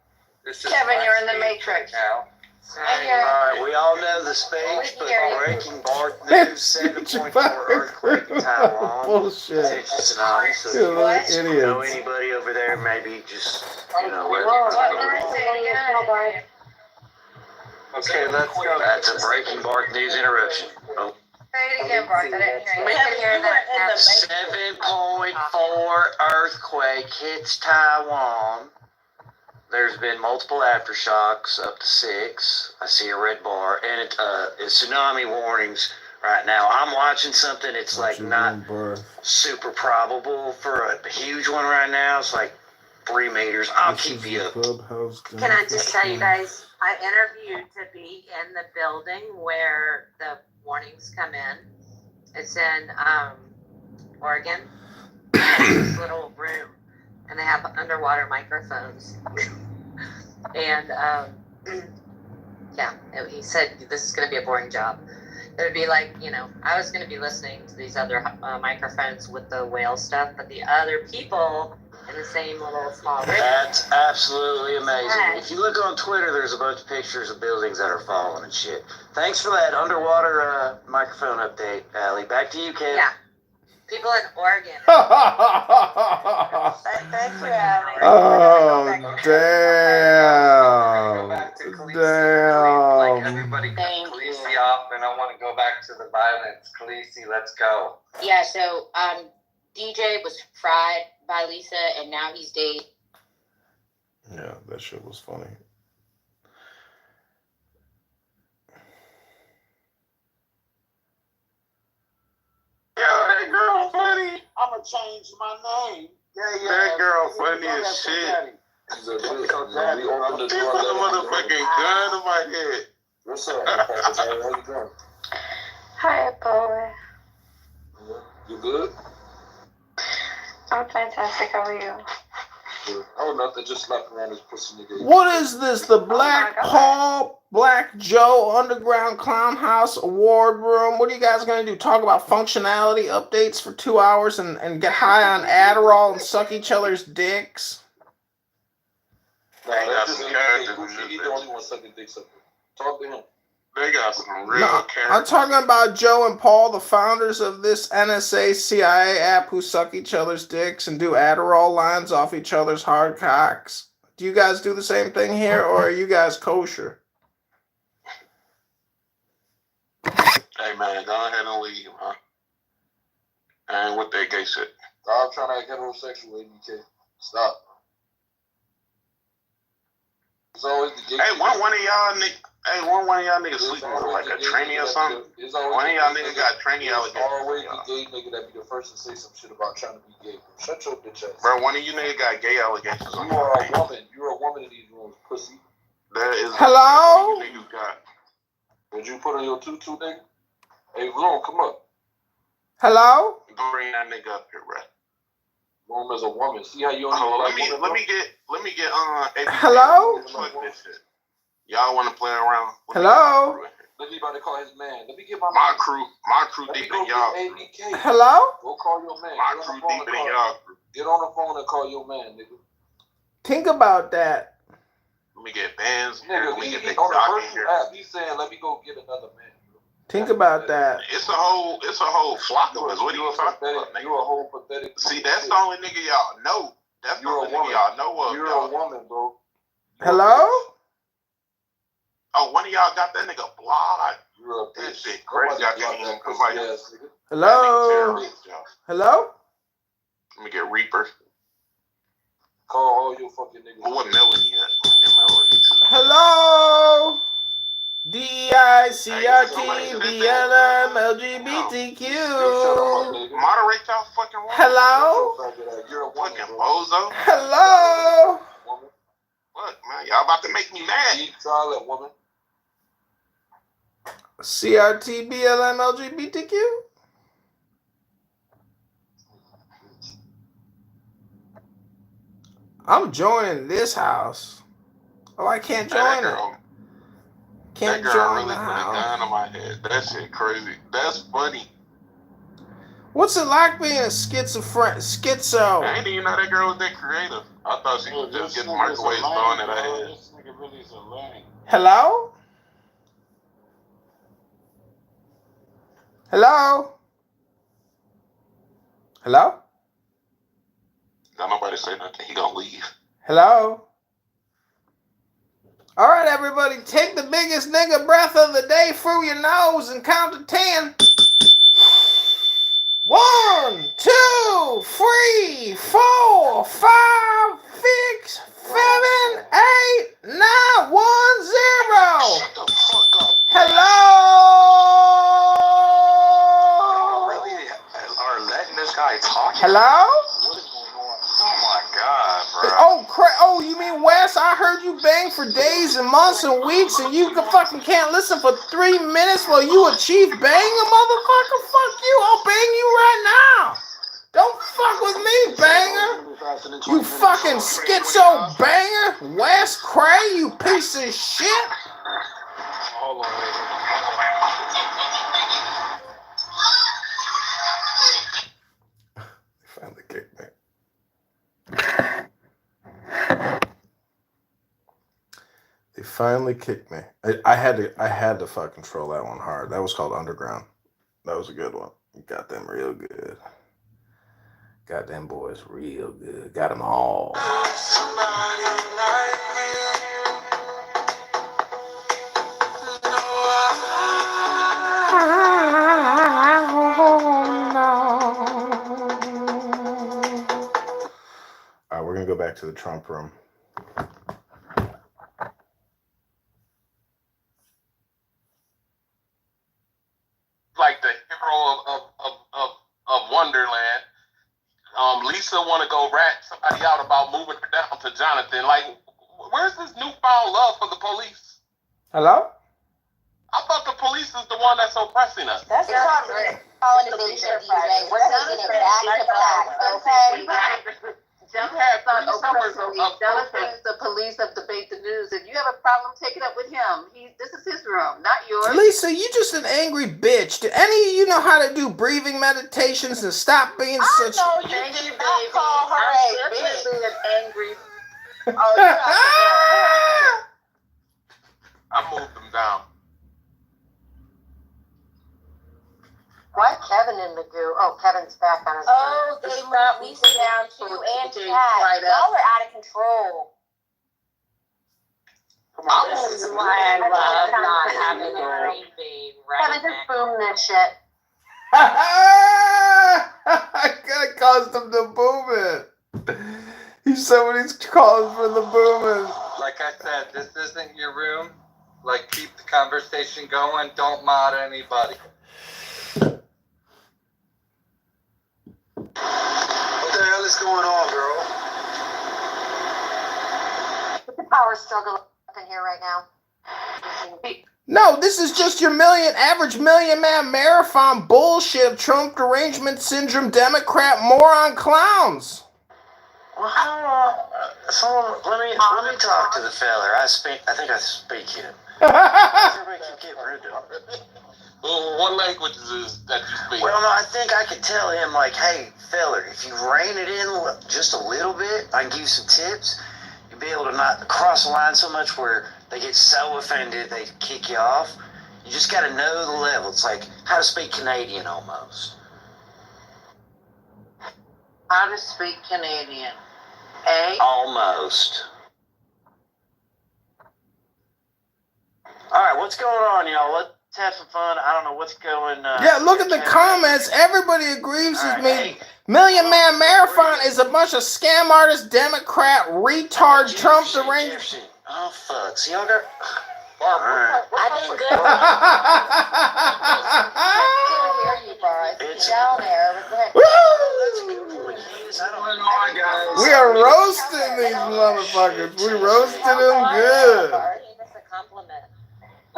this is Kevin, my you're in the stage Matrix. right now. Alright, we all know the speech, but breaking bark news, 7.4 earthquake in Taiwan. Bullshit. Potential tsunami. So if you know anybody over there, maybe just, let them know. Okay, let's go. That's a breaking bark news interruption. Oh. Say it again, Bart. I didn't hear you. We have hear that. 7.4 earthquake hits Taiwan. There's been multiple aftershocks, up to 6. I see a red bar, and it's tsunami warnings right now. I'm watching something. It's like not super probable for a huge one right now. It's like 3 meters. I'll keep you up. Can I just tell you guys, I interviewed to be in the building where the warnings come in. It's in Oregon. This little room, and they have underwater microphones. And yeah, he said this is going to be a boring job. It would be like, I was going to be listening to these other microphones with the whale stuff, but the other people in the same little small room. That's absolutely amazing. If you look on Twitter, there's a bunch of pictures of buildings that are falling and shit. Thanks for that underwater microphone update, Allie. Back to you, Kev. Yeah. People in Oregon. Thanks for having me. Oh, damn. Like everybody cut Khaleesi off, and I want to go back to the violence. Khaleesi, let's go. Yeah, so DJ was fried by Lisa, and now he's dead. Yeah, that shit was funny. Yo, that girl funny. I'ma change my name. That girl funny as shit. She put the motherfucking gun in my head. What's up? How you doing? Hi, boy. You good? I'm fantastic. How are you? Oh, nothing. Just slapping around this pussy nigga. What is this? The Black Paul, Black Joe Underground Clown House Award Room? What are you guys going to do? Talk about functionality updates for 2 hours and get high on Adderall and suck each other's dicks? Nah, that's just he's the only one sucking dicks up. Talk to him. They got some real characters. I'm talking about Joe and Paul, the founders of this NSA CIA app who suck each other's dicks and do Adderall lines off each other's hard cocks. Do you guys do the same thing here, or are you guys kosher? Hey, man, go ahead and leave, huh? And with that gay shit. I'm trying to act heterosexual, ABK. Stop. It's always the gay. Hey, one of y'all niggas sleeping with like a tranny or something? One of y'all niggas got tranny allegations. Always the gay nigga that be the first to say some shit about trying to be gay. Shut your bitch ass. Bro, one of you niggas got gay allegations. You are a woman. You're a woman in these rooms, pussy. That is hello? What you niggas got. Would you put on your tutu, nigga? Hey, Vlone, come up. Hello? Bring that nigga up here, bro. Room as a woman. See how you let me get hello? Fuck this shit. Y'all want to play around? Hello? Let me about to call his man. Let me get my crew deep in y'all. Hello? Go call your man. My crew deep in y'all crew. Get on the phone and call your man, nigga. Think about that. Let me get bands. Nigga, Let me get on the jockey first here. app, he's saying, let me go get another man. Think about that. It's a whole flock of us. What are you talking about, nigga? You're a whole pathetic. See, that's the only nigga y'all know. That's the only nigga y'all know of. You're a woman, bro. Hello? Oh, one of y'all got that nigga blocked. You're a That bitch. shit crazy. I can't even put my Hello? Hello? Let me get Reaper. Call all your fucking niggas. Oh, what Melanie at? Let me get Melanie too. Hello? DICRT, BLM, LGBTQ. Moderate y'all fucking room. Hello? You're a fucking bozo. Hello? Look, man, y'all about to make me mad. Deep trial, woman. CRT, BLM, LGBTQ? I'm joining this house. Oh, I can't join it. Can't that girl join really the put a house. gun on my head. That shit crazy. That's funny. What's it like being a schizo? I didn't even know that girl was that creative. I thought she was just getting microwaves thrown at her head. Hello? Hello? Hello? Now nobody say nothing. He gonna leave. Hello? All right, everybody, take the biggest nigga breath of the day through your nose and count to 10. 1, 2, 3, 4, 5, 6, 7, 8, 9, 1, 0. Shut the fuck up. Hello? Y'all really are letting this guy talk? Hello? What is going on? Oh my god, bro. Oh, you mean Wes? I heard you bang for days and months and weeks, and you fucking can't listen for 3 minutes while you achieve bang a motherfucker? Fuck you! I'll bang you right now. Don't fuck with me, banger. You fucking schizo banger, Wes Cray, you piece of shit. Hold on, wait. Finally kicked me. They finally kicked me. I had to fucking troll that one hard. That was called Underground. That was a good one. Got them real good. Got them boys real good. Got them all. All right, we're gonna go back to the Trump room. Like the hero of Wonderland. Lisa want to go rat somebody out about moving her down to Jonathan. Like, where's this newfound love for the police? Hello? I thought the police is the one that's oppressing us. That's not right. Colonization, DJ. We're taking it back to back, okay? Jonathan's the police of Debate the News. If you have a problem, take it up with him. This is his room, not yours. Lisa, you just an angry bitch. Do any of you know how to do breathing meditations and stop being such... I know you did not call her a bitch. An angry... I moved them down. Why Kevin in the goo? Oh, Kevin's back on his phone. They moved Lisa down too and Chad. Y'all are out of control. This is why I love not having a green bean. Kevin, just boom this shit. I gotta cause them to boom it. Somebody's calling for the booming. Like I said, this isn't your room. Like, keep the conversation going. Don't mod anybody. What the hell is going on, girl? What's the power struggle up in here right now? No, this is just your average million man marathon bullshit of Trump derangement syndrome Democrat moron clowns. Well, let me talk to the feller. I think I speak him. Everybody keep getting rude to him. Well, what language is that you speak? Well, no, I think I could tell him, like, hey, feller, if you rein it in just a little bit, I can give you some tips. You'll be able to not cross the line so much where they get so offended they kick you off. You just got to know the level. It's like how to speak Canadian almost. How to speak Canadian. Eh? Almost. All right, what's going on, y'all? Let's have some fun. I don't know what's going on. Yeah, look at the comments. Everybody agrees with me. Hey. Million Man Marathon is a bunch of scam artist, Democrat, retard, Trump deranged. Oh, fuck. See, y'all got... I did good. I can hear you, boys. It's down there. We are roasting these motherfuckers. We roasted them good. That's a compliment.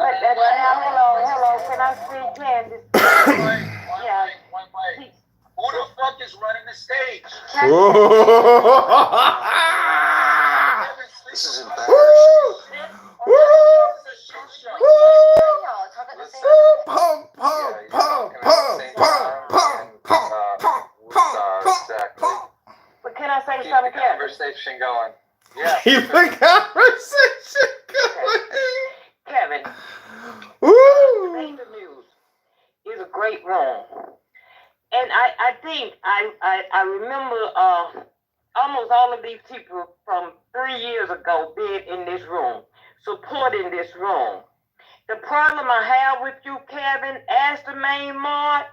Hello, can I speak, Candace? Yeah. Who the fuck is running the stage? This is embarrassing. Pump. But can I say Keep something, the Kevin? conversation going. Yeah. Keep the conversation going. Kevin, Woo! Debate the News is a great great room. And I think I remember almost all of these people from 3 years ago being in this room, supporting this room. The problem I have with you, Kevin, as the main mod,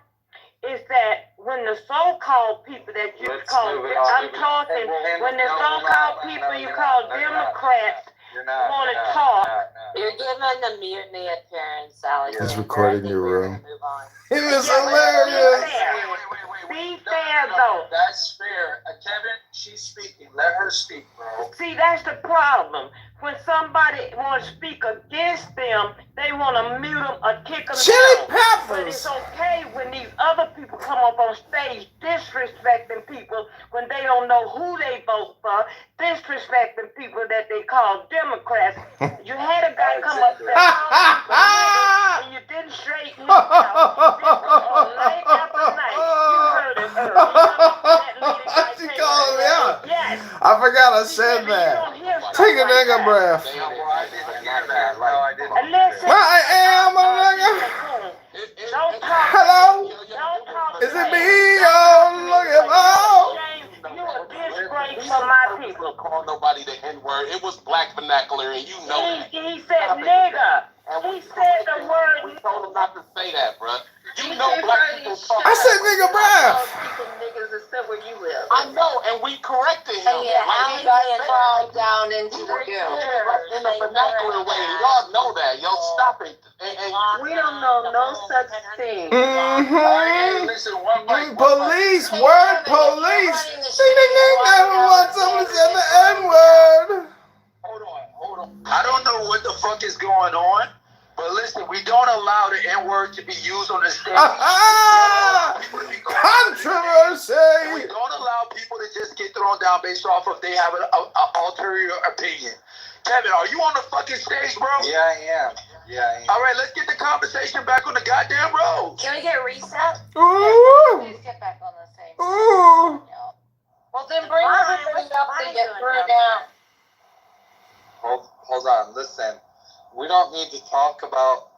is that when the so-called people that you call, I'm talking, when the so-called people you call Democrats want to talk. You're giving the mutiny appearance, Alexander. He's recording your room. Move on. It was hilarious. Be fair, though. That's fair. Kevin, she's speaking. Let her speak, bro. See, that's the problem. When somebody want to speak against them, they want to mute them or kick them Chili down. But peppers. it's okay when these other people come up on stage disrespecting people when they don't know who they vote for, disrespecting people that they call Democrats. You had a guy come up there and you didn't straighten him out. Night after night. You heard it earlier. She called me out. Yes. I forgot I said that. Take a nigga breath. Listen. I am a nigga. Don't talk. Hello? Don't talk. Is it me you're looking for? You a disgrace for my people. Call nobody the N-word. It was black vernacular, and you know that. He said nigga. He said the word. We told him not to say that, bruh. You know black people talk. I said nigga breath. Niggas except where you live. I know, and we corrected him. He got thrown down into the goo. In a vernacular way. Y'all know that. Yo, stop it. We don't know no such thing. Mm-hmm. Listen, one mic. Police, word police. Ding, ding, ding. Never want someone to say the N-word. Hold on. I don't know what the fuck is going on, but listen, we don't allow the N-word to be used on the stage. Controversy. We don't allow people to just get thrown down based off of they have an ulterior opinion. Kevin, are you on the fucking stage, bro? Yeah, I am. All right, let's get the conversation back on the goddamn road. Can we get reset? Ooh. Please get back on the same. Ooh. Well, then bring everybody up and get thrown down. Hold on, listen. We don't need to talk about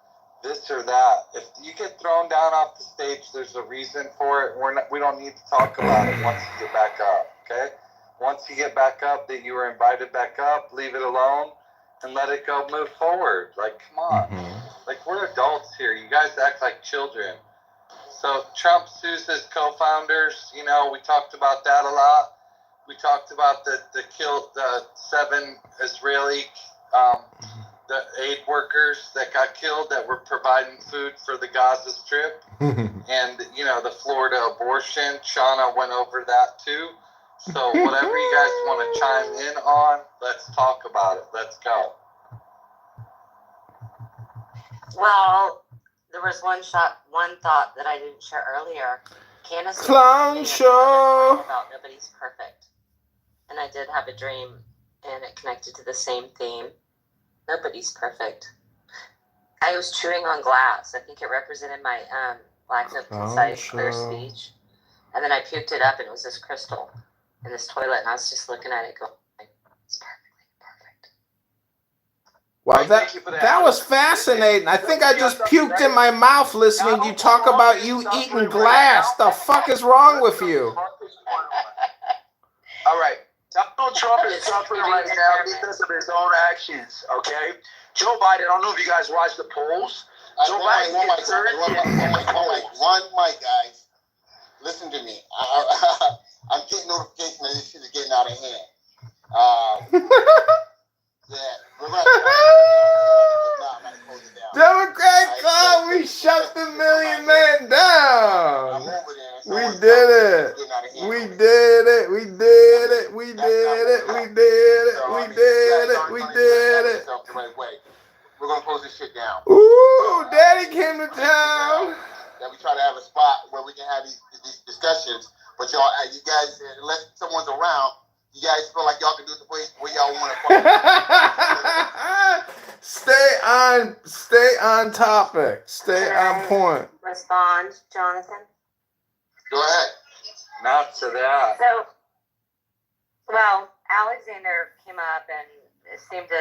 this or that. If you get thrown down off the stage, there's a reason for it. We don't need to talk about it once you get back up, okay? Once you get back up, that you were invited back up, leave it alone and let it go, move forward. Like, come on. Like, we're adults here. You guys act like children. So Trump sues his co-founders. You know, we talked about that a lot. We talked about the 7 Israeli the aid workers that got killed that were providing food for the Gaza Strip. And, you know, the Florida abortion. Shauna went over that too. So whatever you guys want to chime in on, let's talk about it. Let's go. Well, there was one thought that I didn't share earlier. Candace Clown show. About nobody's perfect. And I did have a dream, and it connected to the same theme. Nobody's perfect. I was chewing on glass. I think it represented my lack of concise, clear speech. And then I puked it up, and it was this crystal in this toilet, and I was just looking at it going, it's perfect. Wow, that was fascinating. I think I just puked in my mouth listening to you talk about you eating glass. The fuck is wrong with you? All right. Donald Trump is suffering right now because of his own actions, okay? Joe Biden, I don't know if you guys watch the polls. Joe Biden One mic, guys. Listen to me. I'm getting notification that this shit is getting out of hand. We're going to close it down. Democrat Club, we shut the million man down. We did it. We did it. We did it. We did it. We did it. We did it. We did it. We're going to close this shit down. Ooh, Daddy came to town. That we try to have a spot where we can have these discussions. But y'all, you guys, unless someone's around, you guys feel like y'all can do it the way y'all want to. Stay on topic. Stay on point. Respond, Jonathan. Go ahead. Not to that. So, well, Alexander came up and seem to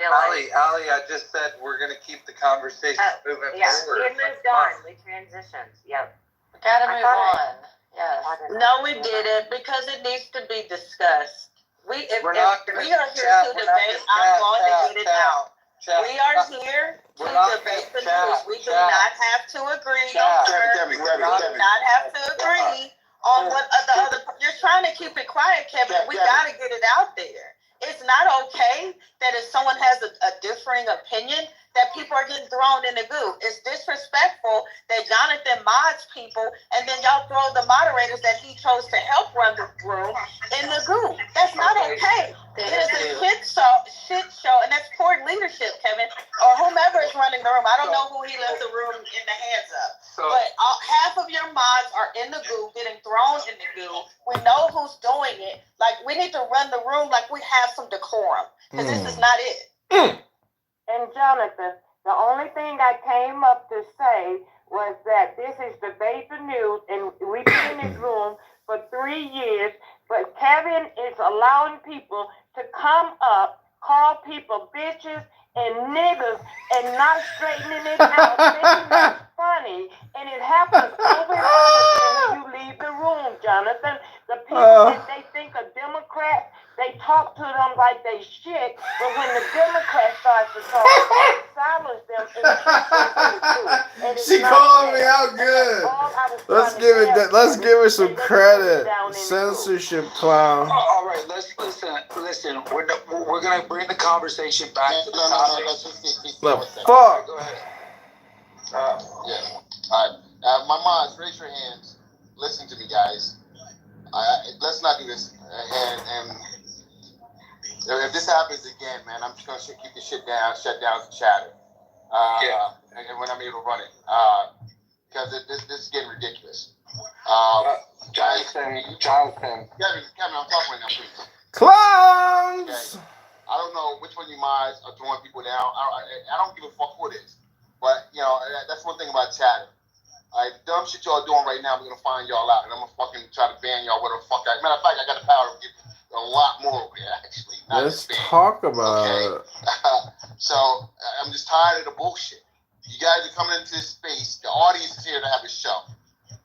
feel like. Ali, I just said we're gonna keep the conversation moving forward. We moved on. We transitioned. Yep. We gotta move on. Yes. No, we didn't, because it needs to be discussed. If we are here to debate, I'm going to get it out. We are here to debate the news. We do not have to agree. We do not have to agree on what the other. You're trying to keep it quiet, Kevin. We got to get it out there. It's not okay that if someone has a differing opinion, that people are getting thrown in the goo. It's disrespectful that Jonathan mods people and then y'all throw the moderators that he chose to help run the room in the goo. That's not okay. It is a shit show, and that's poor leadership, Kevin, or whomever is running the room. I don't know who he left the room in the hands of, but half of your mods are in the goo, getting thrown in the goo. We know who's doing it. Like, we need to run the room like we have some decorum, because this is not it. And Jonathan, the only thing I came up to say was that this is Debate the News, and we've been in this room for 3 years, but Kevin is allowing people to come up, call people bitches and niggas, and not straightening it out. Thinking that's funny, and it happens over and over again when you leave the room, Jonathan. The people that they think are Democrats, they talk to them like they shit, but when the Democrats start to talk, they silence them and She calling me out good. Let's give her some credit. Censorship clown. All right, let's listen. We're gonna bring the conversation back to the topic. The fuck? Go ahead. Yeah. All right. My moms, raise your hands. Listen to me, guys. Let's not do this. And if this happens again, man, I'm just gonna keep the shit down, shut down the chatter. And when I'm able to run it, because this is getting ridiculous. Jonathan. Kevin, I'm talking right now, please. Clowns. Okay. I don't know which one of you guys are throwing people down. I don't give a fuck who it is. But, you know, that's one thing about chatter. The dumb shit y'all doing right now, we're going to find y'all out. And I'm going to fucking try to ban y'all whatever the fuck. Matter of fact, I got the power to give a lot more over here, actually. Let's talk about it. So, I'm just tired of the bullshit. You guys are coming into this space. The audience is here to have a show.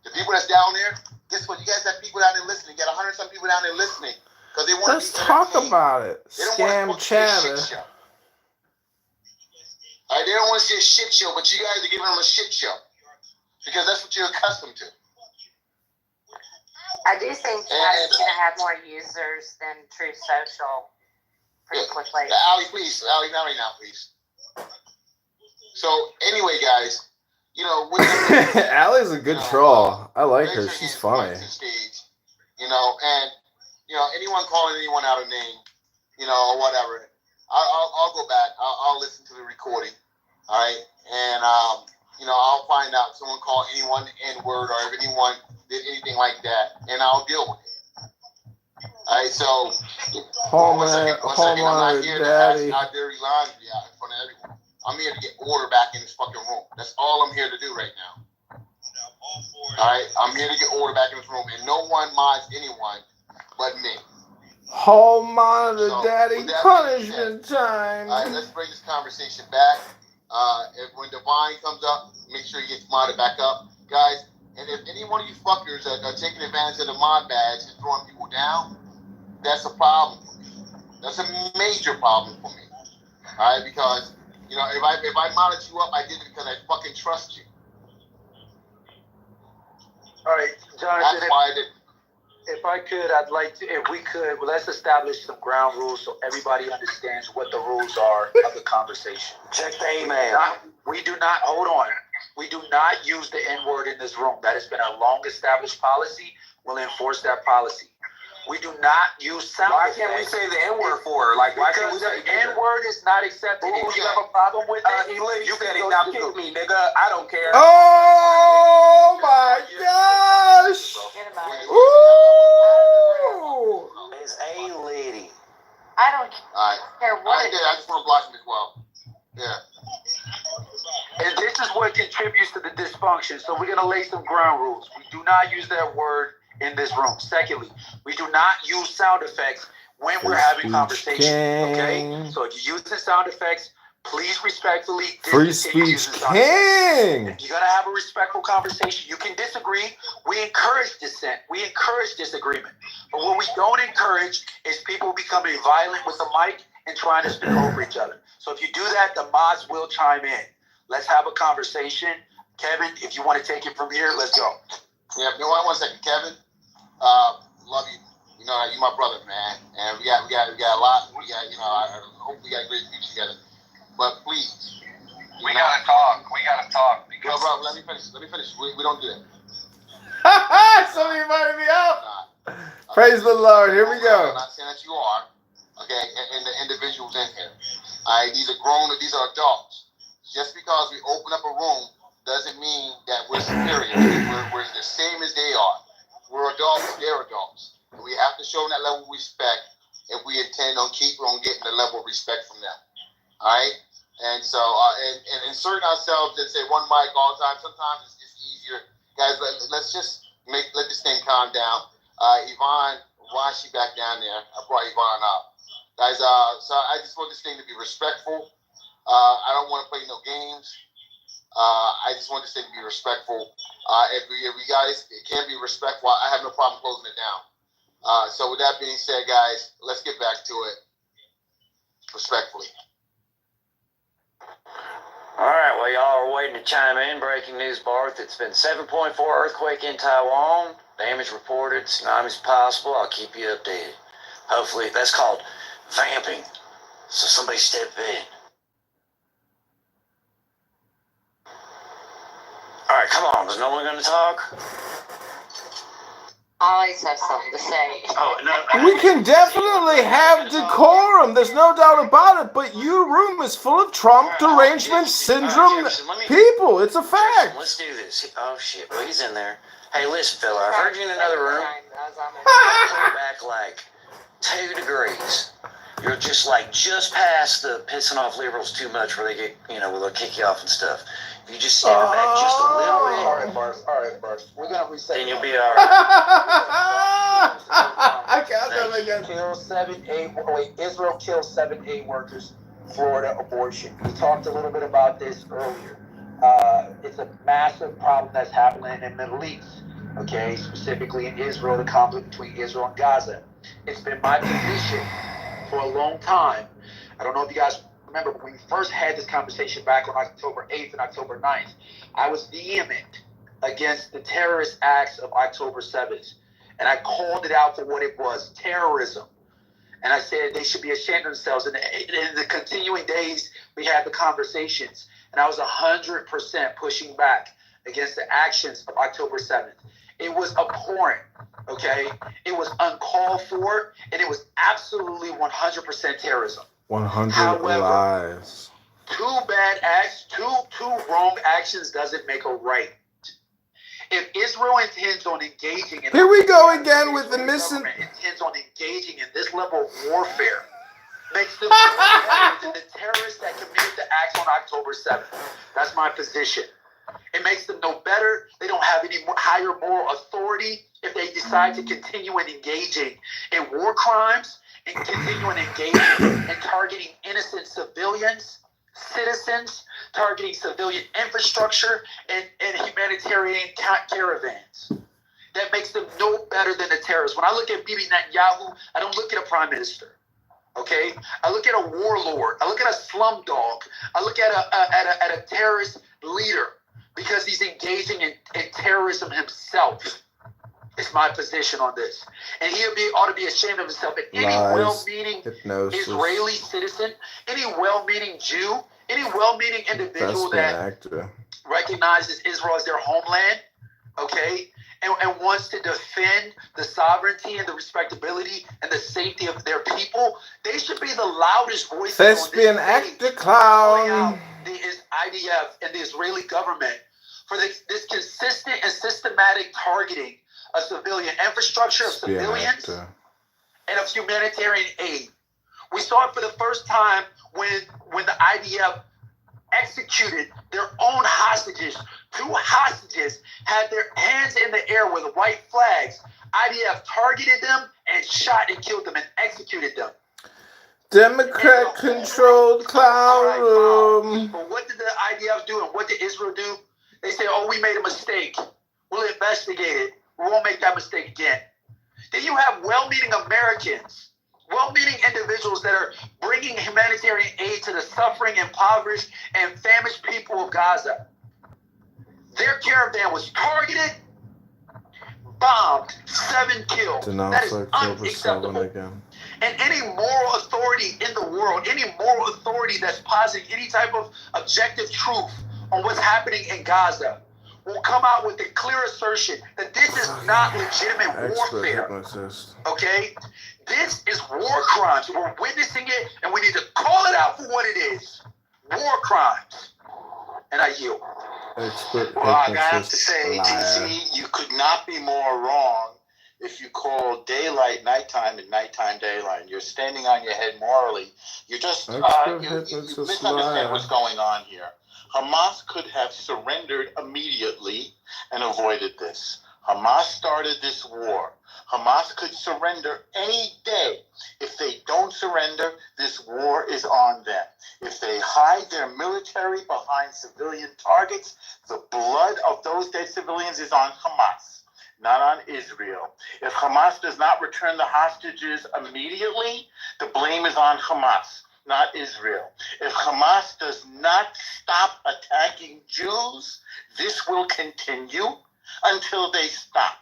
The people that's down there, guess what? You guys have people down there listening. You got 100-some people down there listening. Because they want Let's talk about it. Scam chatter. They don't want to see a shit show, but you guys are giving them a shit show. Because that's what you're accustomed to. I do think Chatter's going to have more users than True Social pretty quickly. Ali, please. Ali, not right now, please. So, anyway, guys, you know, Allie's a good troll. I like her. She's funny. You know, and you know, anyone calling anyone out a name, you know, or whatever, I'll go back. I'll listen to the recording. All right, and you know, I'll find out if someone called anyone N-word or if anyone did anything like that, and I'll deal with it. All right, so once again, I'm not here to pass our dirty laundry out in front of everyone. I'm here to get order back in this fucking room. That's all I'm here to do right now. All right, I'm here to get order back in this room, and no one mods anyone but me. Hall monitor, daddy, punishment time. All right, let's bring this conversation back. When Divine comes up, make sure he gets modded back up, guys. And if any one of you fuckers are taking advantage of the mod badge and throwing people down, that's a problem for me. That's a major problem for me. All right, because you know, if I modded you up, I did it because I fucking trust you. All right, Jonathan. That's why I did. If I could, I'd like to, if we could, let's establish some ground rules so everybody understands what the rules are of the conversation. Check the email. We do not, hold on. We do not use the N-word in this room. That has been a long-established policy. We'll enforce that policy. We do not use sound effects. Why can't we say the N-word for her? Like, why can't we say the N-word is not accepted. If you have a problem with it, you said it. Now kick me, nigga. I don't care. Oh my gosh! Ooh! It's a lady. I don't care what. I just want to block him as well. Yeah. And this is what contributes to the dysfunction. So we're gonna lay some ground rules. We do not use that word in this room. Secondly, we do not use sound effects when we're having conversations. Okay? So if you're using sound effects, please respectfully Free discontinue speech using sound effects. king. If you're gonna have a respectful conversation, you can disagree. We encourage dissent. We encourage disagreement. But what we don't encourage is people becoming violent with the mic and trying to speak over each other. So if you do that, the mods will chime in. Let's have a conversation. Kevin, if you want to take it from here, let's go. Yeah, you know what? 1 second, Kevin. Love you. You know, you my brother, man. And we got a lot. We got, I hope we got a great future together. But please, we gotta talk. We gotta talk. Because bro, let me finish. We don't do that. Somebody invited me out. Praise the Lord. Here we go. I'm not saying that you are. Okay, and the individuals in here. All right, these are grown. These are adults. Just because we open up a room doesn't mean that we're superior. We're the same as they are. We're adults. They're adults. And we have to show them that level of respect if we intend on getting the level of respect from them. All right, and so and inserting ourselves and say one mic all the time. Sometimes it's easier, guys. Let's just let this thing calm down. Yvonne, why is she back down there? I brought Yvonne up, guys. So I just want this thing to be respectful. I don't want to play no games. I just want this thing to be respectful. If we guys can be respectful, I have no problem closing it down. So with that being said, guys, let's get back to it respectfully. All right, well, y'all are waiting to chime in. Breaking news, Barth. It's been 7.4 earthquake in Taiwan. Damage reported. Tsunami's possible. I'll keep you updated. Hopefully, that's called vamping. So somebody step in. All right, come on. Is no one going to talk? I always have something to say. Oh, no. We can definitely have decorum. There's no doubt about it. But your room is full of Trump derangement syndrome people. It's a fact. Jefferson, let's do this. Oh, shit. Well, he's in there. Hey, listen, fella. I heard you in another room. Pull back like 2 degrees. You're just past the pissing off liberals too much where they get, where they'll kick you off and stuff. If you just step it back just a little bit. All right, Bars. We're going to reset. Then you'll be all right. I can't do it again. Israel killed 7 aid workers. Florida abortion. We talked a little bit about this earlier. It's a massive problem that's happening in the Middle East. Okay, specifically in Israel, the conflict between Israel and Gaza. It's been my position for a long time. I don't know if you guys remember, when we first had this conversation back on October 8th and October 9th, I was vehement against the terrorist acts of October 7th. And I called it out for what it was, terrorism. And I said they should be ashamed of themselves. And in the continuing days, we had the conversations. And I was 100% pushing back against the actions of October 7th. It was abhorrent, okay? It was uncalled for, and it was absolutely 100% terrorism. 100 lies. 2 bad acts, two wrong actions doesn't make a right. If Israel intends on engaging in Here we go again with the missing. Intends on engaging in this level of warfare, makes them better than the terrorists that committed the acts on October 7th. That's my position. It makes them no better. They don't have any higher moral authority if they decide to continue in engaging in war crimes and continue in engaging in targeting innocent civilians, citizens, targeting civilian infrastructure and humanitarian caravans. That makes them no better than the terrorists. When I look at Bibi Netanyahu, I don't look at a prime minister. Okay? I look at a warlord. I look at a slum dog. I look at a terrorist leader because he's engaging in terrorism himself. It's my position on this. And he ought to be ashamed of himself. And any well-meaning Israeli citizen, any well-meaning Jew, any well-meaning individual that recognizes Israel as their homeland, okay, and wants to defend the sovereignty and the respectability and the safety of their people, they should be the loudest voices Thespian actor clown. The IDF and the Israeli government for this consistent and systematic targeting of civilian infrastructure, of civilians, and of humanitarian aid. We saw it for the first time when the IDF executed their own hostages. 2 hostages had their hands in the air with white flags. IDF targeted them and shot and killed them and executed them. Democrat-controlled clown room. But what did the IDF do and what did Israel do? They said, oh, we made a mistake. We'll investigate it. We won't make that mistake again. Then you have well-meaning Americans, well-meaning individuals that are bringing humanitarian aid to the suffering, impoverished, and famished people of Gaza. Their caravan was targeted, bombed, 7 killed. That is unacceptable. Again. And any moral authority in the world, any moral authority that's positing any type of objective truth on what's happening in Gaza will come out with a clear assertion that this is not legitimate warfare. Okay? This is war crimes. We're witnessing it, and we need to call it out for what it is. War crimes. And I yield. Well, I have to say, TC, you could not be more wrong if you call daylight nighttime and nighttime daylight. You're standing on your head morally. You just you misunderstand what's going on here. Hamas could have surrendered immediately and avoided this. Hamas started this war. Hamas could surrender any day. If they don't surrender, this war is on them. If they hide their military behind civilian targets, the blood of those dead civilians is on Hamas, not on Israel. If Hamas does not return the hostages immediately, the blame is on Hamas, not Israel. If Hamas does not stop attacking Jews, this will continue until they stop.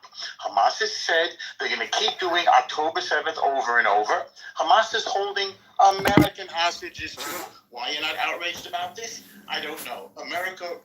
Hamas has said they're going to keep doing October 7th over and over. Hamas is holding American hostages too. Why you're not outraged about this? I don't know. America